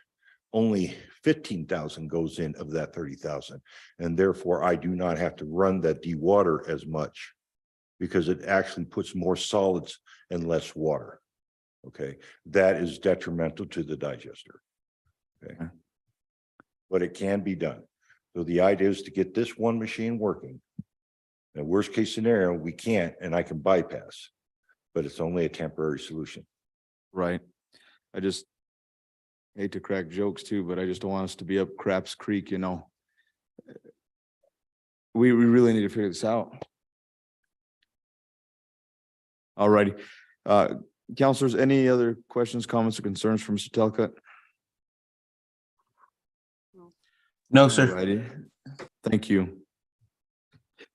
only 15,000 goes in of that 30,000. And therefore I do not have to run that dewater as much because it actually puts more solids and less water. Okay, that is detrimental to the digester. Okay, but it can be done. So the idea is to get this one machine working. In worst case scenario, we can't, and I can bypass, but it's only a temporary solution. Right. I just hate to crack jokes too, but I just don't want us to be up Craps Creek, you know. We really need to figure this out. All righty. Counselors, any other questions, comments, or concerns from Mr. Talcott? No, sir. Alrighty. Thank you.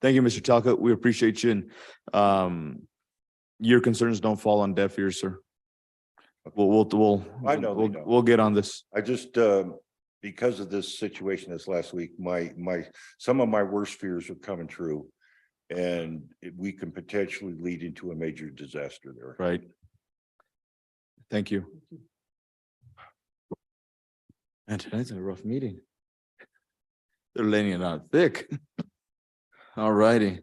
Thank you, Mr. Talcott. We appreciate you, and your concerns don't fall on deaf ears, sir. I know they don't. We'll get on this. I just, because of this situation this last week, some of my worst fears are coming true. And we can potentially lead into a major disaster there. Right. Thank you. And tonight's a rough meeting. They're laying it out thick. All righty.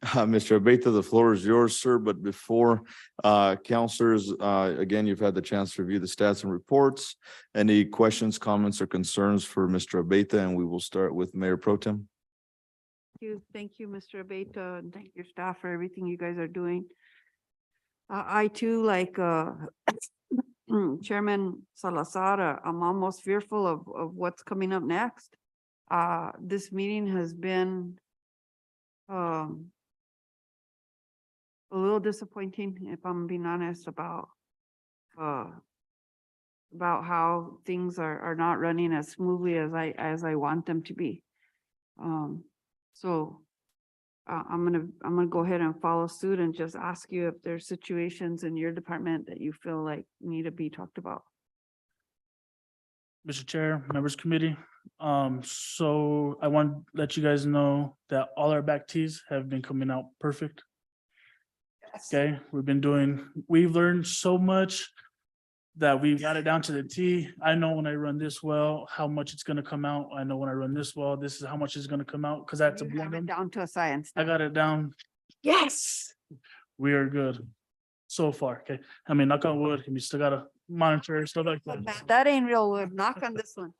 Mr. Abeyta, the floor is yours, sir. But before counselors, again, you've had the chance to review the stats and reports. Any questions, comments, or concerns for Mr. Abeyta? And we will start with Mayor Pro Tem. Thank you, Mr. Abeyta, and thank your staff for everything you guys are doing. I too, like Chairman Salazar, I'm almost fearful of what's coming up next. This meeting has been a little disappointing, if I'm being honest, about how things are not running as smoothly as I want them to be. So I'm gonna go ahead and follow suit and just ask you if there's situations in your department that you feel like need to be talked about. Mr. Chair, members committee. So I want to let you guys know that all our back tees have been coming out perfect. Okay, we've learned so much that we've got it down to the T. I know when I run this well, how much it's gonna come out. I know when I run this well, this is how much is gonna come out, because I have to You blend have it them. down to a science. I got it down. Yes. We are good so far, okay? I mean, knock on wood, we still gotta monitor stuff like that. That ain't real wood. Knock on this one.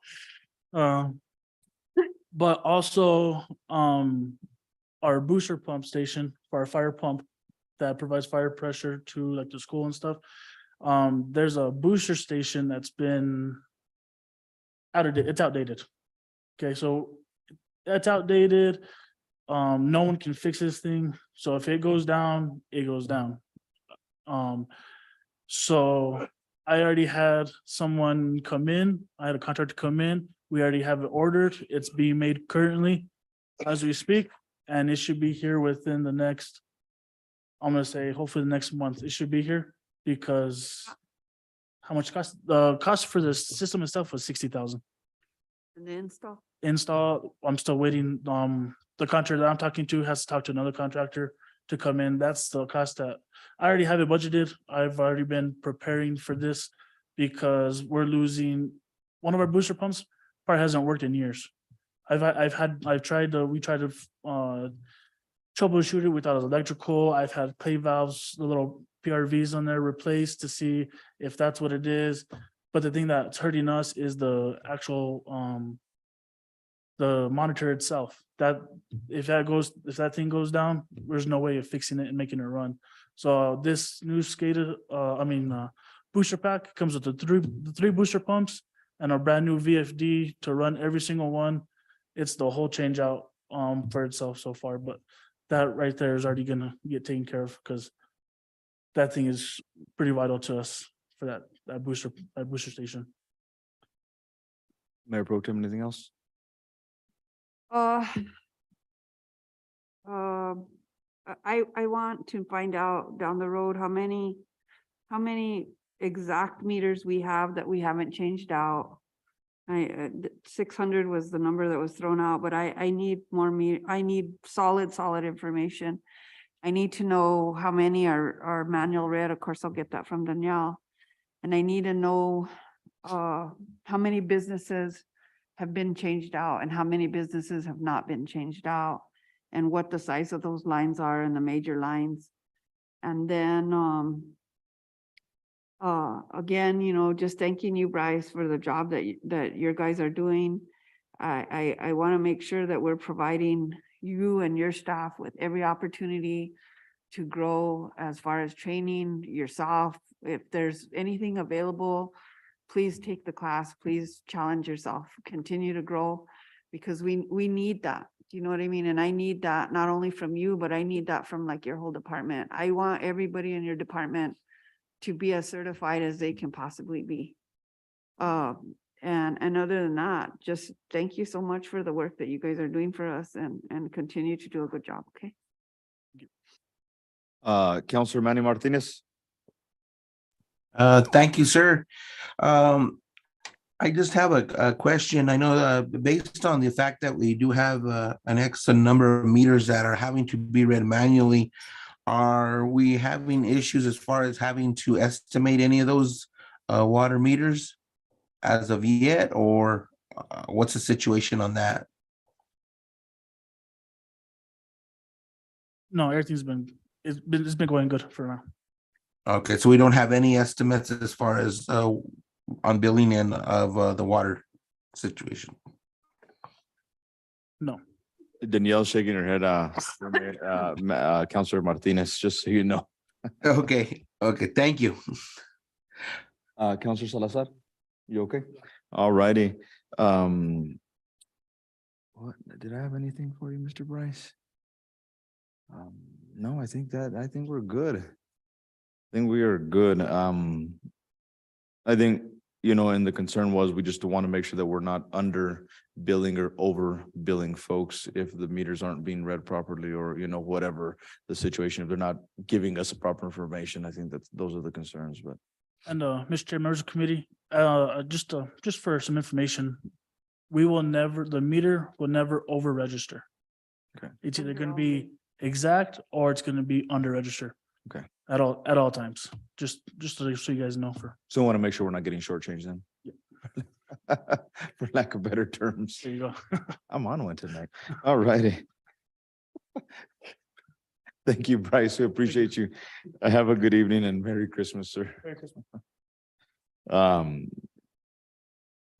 But also, our booster pump station for our fire pump that provides fire pressure to like the school and stuff. There's a booster station that's been it's outdated. Okay, so that's outdated. No one can fix this thing. So if it goes down, it goes down. So I already had someone come in. I had a contractor come in. We already have it ordered. It's being made currently as we speak, and it should be here within the next, I'm gonna say, hopefully the next month. It should be here because how much cost? The cost for the system itself was 60,000. And the install. Install, I'm still waiting. The contractor that I'm talking to has to talk to another contractor to come in. That's the cost that I already have it budgeted. I've already been preparing for this because we're losing one of our booster pumps. Probably hasn't worked in years. We tried to troubleshoot it without electrical. I've had play valves, the little PRVs on there replaced to see if that's what it is. But the thing that's hurting us is the actual the monitor itself. That if that thing goes down, there's no way of fixing it and making it run. So this new booster pack comes with the three booster pumps and a brand new VFD to run every single one. It's the whole change out for itself so far, but that right there is already gonna get taken care of because that thing is pretty vital to us for that booster station. Mayor Pro Tem, anything else? I want to find out down the road how many exact meters we have that we haven't changed out. 600 was the number that was thrown out, but I need more I need solid information. I need to know how many are manual read. Of course, I'll get that from Danielle. And I need to know how many businesses have been changed out and how many businesses have not been changed out and what the size of those lines are and the major lines. And then again, just thanking you, Bryce, for the job that your guys are doing. I want to make sure that we're providing you and your staff with every opportunity to grow as far as training yourself. If there's anything available please take the class, please challenge yourself, continue to grow, because we need that. Do you know what I mean? And I need that not only from you, but I need that from like your whole department. I want everybody in your department to be as certified as they can possibly be. And other than that, just thank you so much for the work that you guys are doing for us and continue to do a good job, okay? Counselor Manny Martinez. Thank you, sir. I just have a question. I know, based on the fact that we do have, an excellent number of meters that are having to be read manually, are we having issues as far as having to estimate any of those, water meters as of yet, or, what's the situation on that? No, everything's it's been going good for now. Okay, so we don't have any estimates as far as, on billing and of, the water situation. No. Danielle shaking her head, Counselor Martinez, just so you know. Okay, thank you. Counselor Salazar, you okay? All righty. What, did I have anything for you, Mr. Bryce? No, I think we're good. I think we are good. I think, and the concern was we just want to make sure that we're not under billing or over billing folks if the meters aren't being read properly or, whatever the situation, if they're not giving us proper information. I think those are the concerns, but. And Mr. Chair, members of the committee, just for some information, the meter will never over register. Okay. It's either going to be exact or it's going to be under register. Okay. At all times, just so you guys know So I want to make sure we're not getting shortchanged then. Yeah. For lack of better terms. There you go. I'm on one tonight. All righty. Thank you, Bryce. We appreciate you. Have a good evening and Merry Christmas, sir. Merry Christmas. I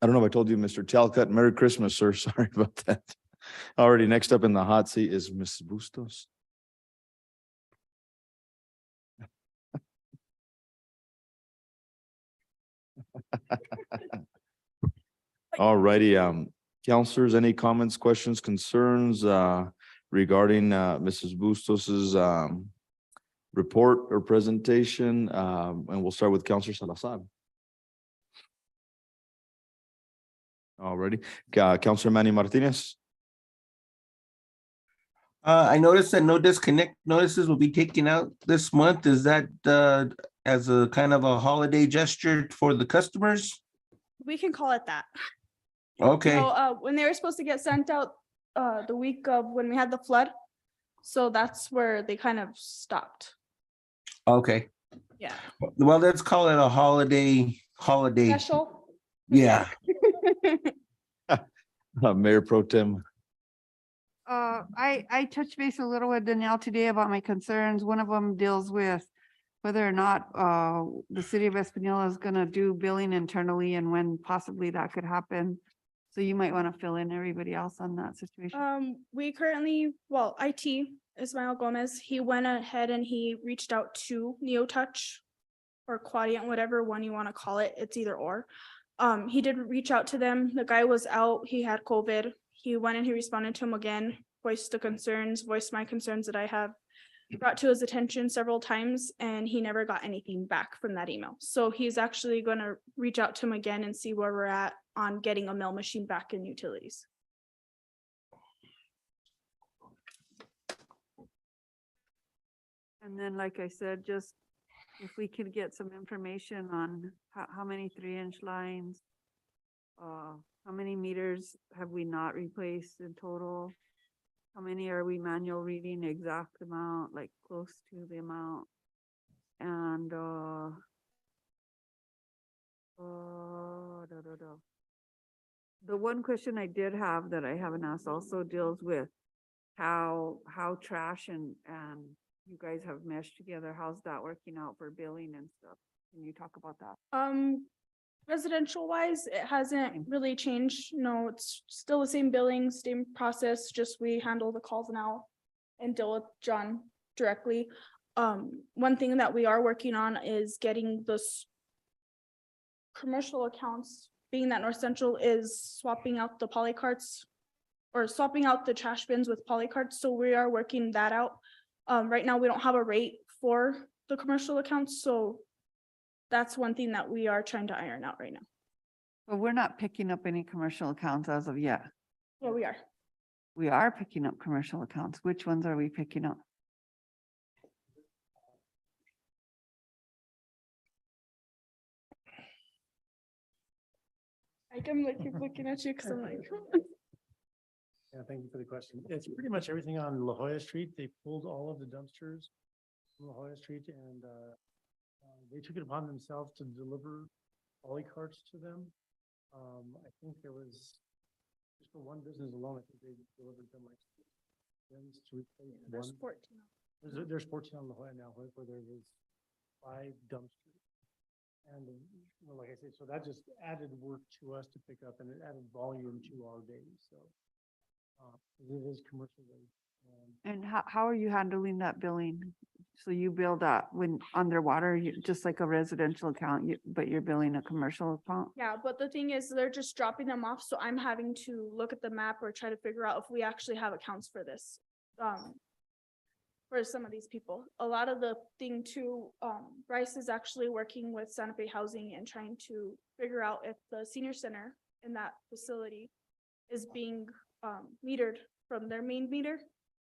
don't know if I told you, Mr. Talcott, Merry Christmas, sir. Sorry about that. Already next up in the hot seat is Mrs. Bustos. All righty, counselors, any comments, questions, concerns regarding Mrs. Bustos's report or presentation? And we'll start with Counselor Salazar. All righty, Counselor Manny Martinez. I noticed that no disconnect notices will be taken out this month. Is that as a kind of a holiday gesture for the customers? We can call it that. Okay, So, when they were supposed to get sent out, the week of when we had the flood. So that's where they kind of stopped. okay. Yeah. Well, let's call it a holiday. Special. Yeah. Mayor Pro Tem. I touched base a little with Danielle today about my concerns. One of them deals with whether or not the city of Espanola is gonna do billing internally and when possibly that could happen. So you might want to fill in everybody else on that situation. We currently, IT, Ismael Gomez, he went ahead and he reached out to NeoTouch or Quadient, whatever one you want to call it. It's either or. He did reach out to them. The guy was out. He had COVID. He went and he responded to him again, voiced the concerns, voiced my concerns that I have brought to his attention several times, and he never got anything back from that email. So he's actually going to reach out to him again and see where we're at on getting a mill machine back in utilities. And then, like I said, just if we could get some information on how many 3-inch lines, how many meters have we not replaced in total? How many are we manual reading exact amount, like close to the amount? And the one question I did have that I haven't asked also deals with how trash and you guys have meshed together. How's that working out for billing and stuff? Can you talk about that? Residential wise, it hasn't really changed. No, it's still the same billing, same process, just we handle the calls now and deal with John directly. One thing that we are working on is getting this commercial accounts, being that North Central is swapping out the poly carts or swapping out the trash bins with poly carts, so we are working that out. Right now, we don't have a rate for the commercial accounts, so that's one thing that we are trying to iron out right now. But we're not picking up any commercial accounts as of yet. Yeah, we are. We are picking up commercial accounts. Which ones are we picking up? I'm like, keep looking at you because I'm like. Yeah, thank you for the question. It's pretty much everything on La Jolla Street. They pulled all of the dumpsters from La Jolla Street and they took it upon themselves to deliver poly carts to them. I think there was, just for one business alone, I think they delivered them like bins to replace There's one. 14. There's 14 on La Jolla now, where there was 5 dumpsters. And well, like I said, so that just added work to us to pick up and it added volume to our days, so. It is commercial. And how are you handling that billing? So you bill that when underwater, just like a residential account, but you're billing a commercial account? Yeah, but the thing is, they're just dropping them off, so I'm having to look at the map or try to figure out if we actually have accounts for this. For some of these people, a lot of the thing too, Bryce is actually working with Santa Fe Housing and trying to figure out if the senior center in that facility is being metered from their main meter.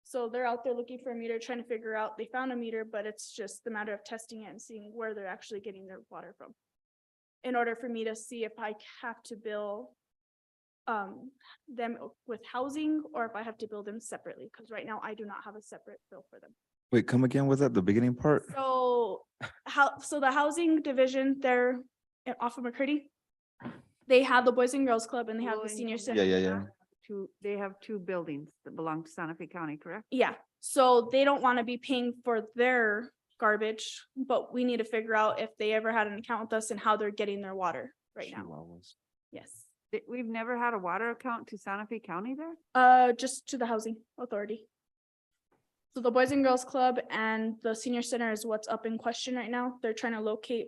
So they're out there looking for a meter, trying to figure out, they found a meter, but it's just the matter of testing it and seeing where they're actually getting their water from. In order for me to see if I have to bill them with housing or if I have to bill them separately, because right now I do not have a separate bill for them. Wait, come again with that, the beginning part? So so the housing division, they're off of McCurdy. They have the Boys and Girls Club and they have the senior center. Yeah. They have 2 buildings that belong to Santa Fe County, correct? Yeah, so they don't want to be paying for their garbage, but we need to figure out if they ever had an account with us and how they're getting their water right now. Yes, We've never had a water account to Santa Fe County there? just to the housing authority. So the Boys and Girls Club and the senior center is what's up in question right now. They're trying to locate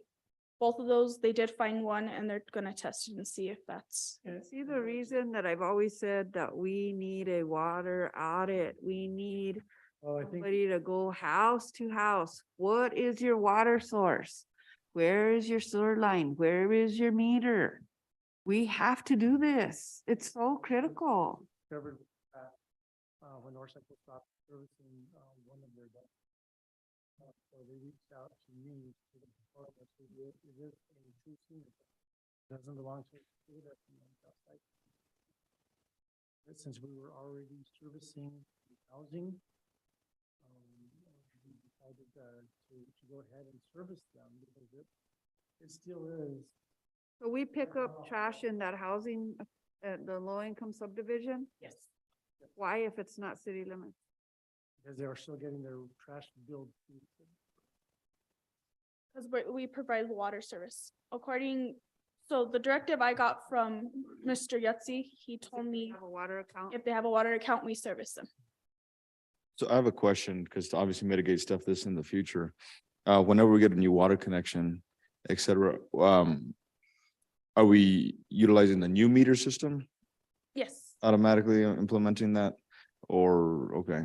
both of those. They did find one and they're gonna test it and see if that's. See the reason that I've always said that we need a water audit. We need Well, I think, somebody to go house to house. What is your water source? Where is your sewer line? Where is your meter? We have to do this. It's so critical. discovered when North Central stopped servicing one of their ducts. So they reached out to me to the department, it is a true senior. Doesn't belong to that's outside. But since we were already servicing housing, we decided to go ahead and service them because it still is. So we pick up trash in that housing, the low income subdivision? Yes. Why if it's not city limits? Because they are still getting their trash billed. Because we provide water service according, so the directive I got from Mr. Yutzi, he told me Have a water account? if they have a water account, we service them. So I have a question, because to obviously mitigate stuff this in the future, whenever we get a new water connection, et cetera, are we utilizing the new meter system, Yes. automatically implementing that, or, okay?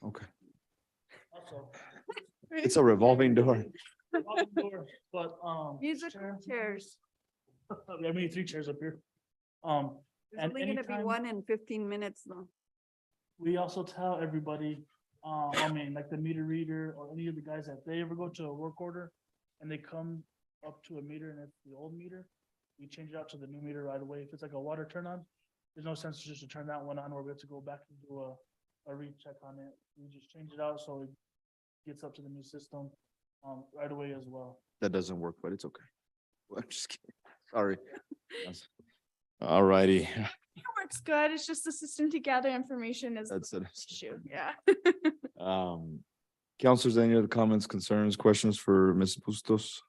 Okay, Also. it's a revolving door. But, Musical chairs. I mean, 3 chairs up here. There's And only gonna be anytime- one in 15 minutes though. We also tell everybody, I mean, like the meter reader or any of the guys that they ever go to a work order and they come up to a meter and it's the old meter, we change it out to the new meter right away. If it's like a water turn on, there's no sense just to turn that one on where we have to go back and do a recheck on it. We just change it out so it gets up to the new system, right away as well. That doesn't work, but it's okay. I'm just kidding. Sorry. All righty. It works good. It's just the system to gather information is the That's it. issue. Yeah. Counselors, any other comments, concerns, questions for Ms. Bustos?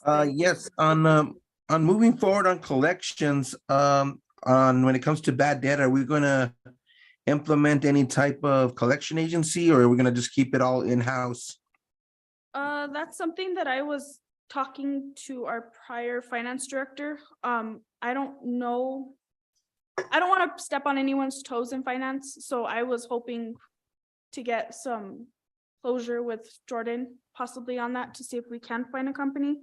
Yes, on moving forward on collections, on when it comes to bad debt, are we gonna implement any type of collection agency or are we gonna just keep it all in-house? That's something that I was talking to our prior finance director. I don't know. I don't want to step on anyone's toes in finance, so I was hoping to get some closure with Jordan possibly on that to see if we can find a company.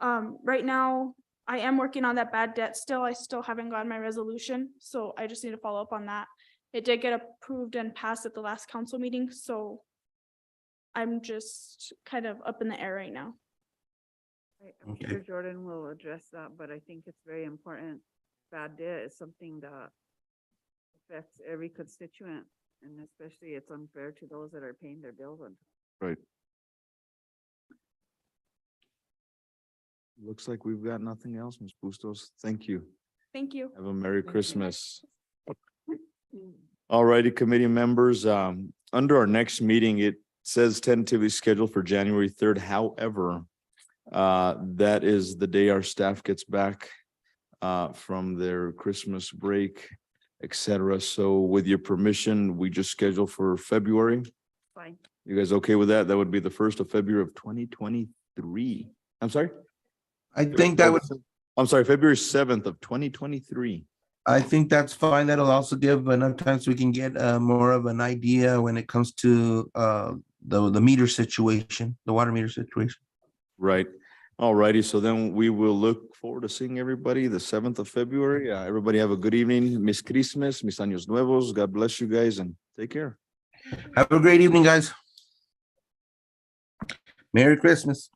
Right now, I am working on that bad debt still. I still haven't gotten my resolution, so I just need to follow up on that. It did get approved and passed at the last council meeting, so I'm just kind of up in the air right now. I'm Okay. sure Jordan will address that, but I think it's very important. Bad debt is something that affects every constituent, and especially it's unfair to those that are paying their bills on. Right. Looks like we've got nothing else, Ms. Bustos. Thank you. Thank you. Have a Merry Christmas. All righty, committee members, under our next meeting, it says tentatively scheduled for January 3rd. However, that is the day our staff gets back from their Christmas break, et cetera. So with your permission, we just schedule for February. Fine. You guys okay with that? That would be the 1st of February of 2023. I'm sorry? I think that would, I'm sorry, February 7th of 2023. I think that's fine. That'll also give enough time so we can get more of an idea when it comes to the meter situation, the water meter situation. Right. All righty. So then we will look forward to seeing everybody the 7th of February. Everybody have a good evening. Miss Christmas, mis años nuevos. God bless you guys and take care. Have a great evening, guys. Merry Christmas.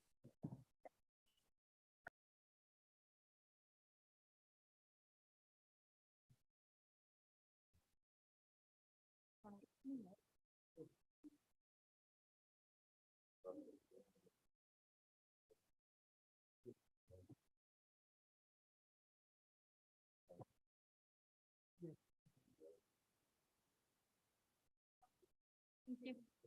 Thank you.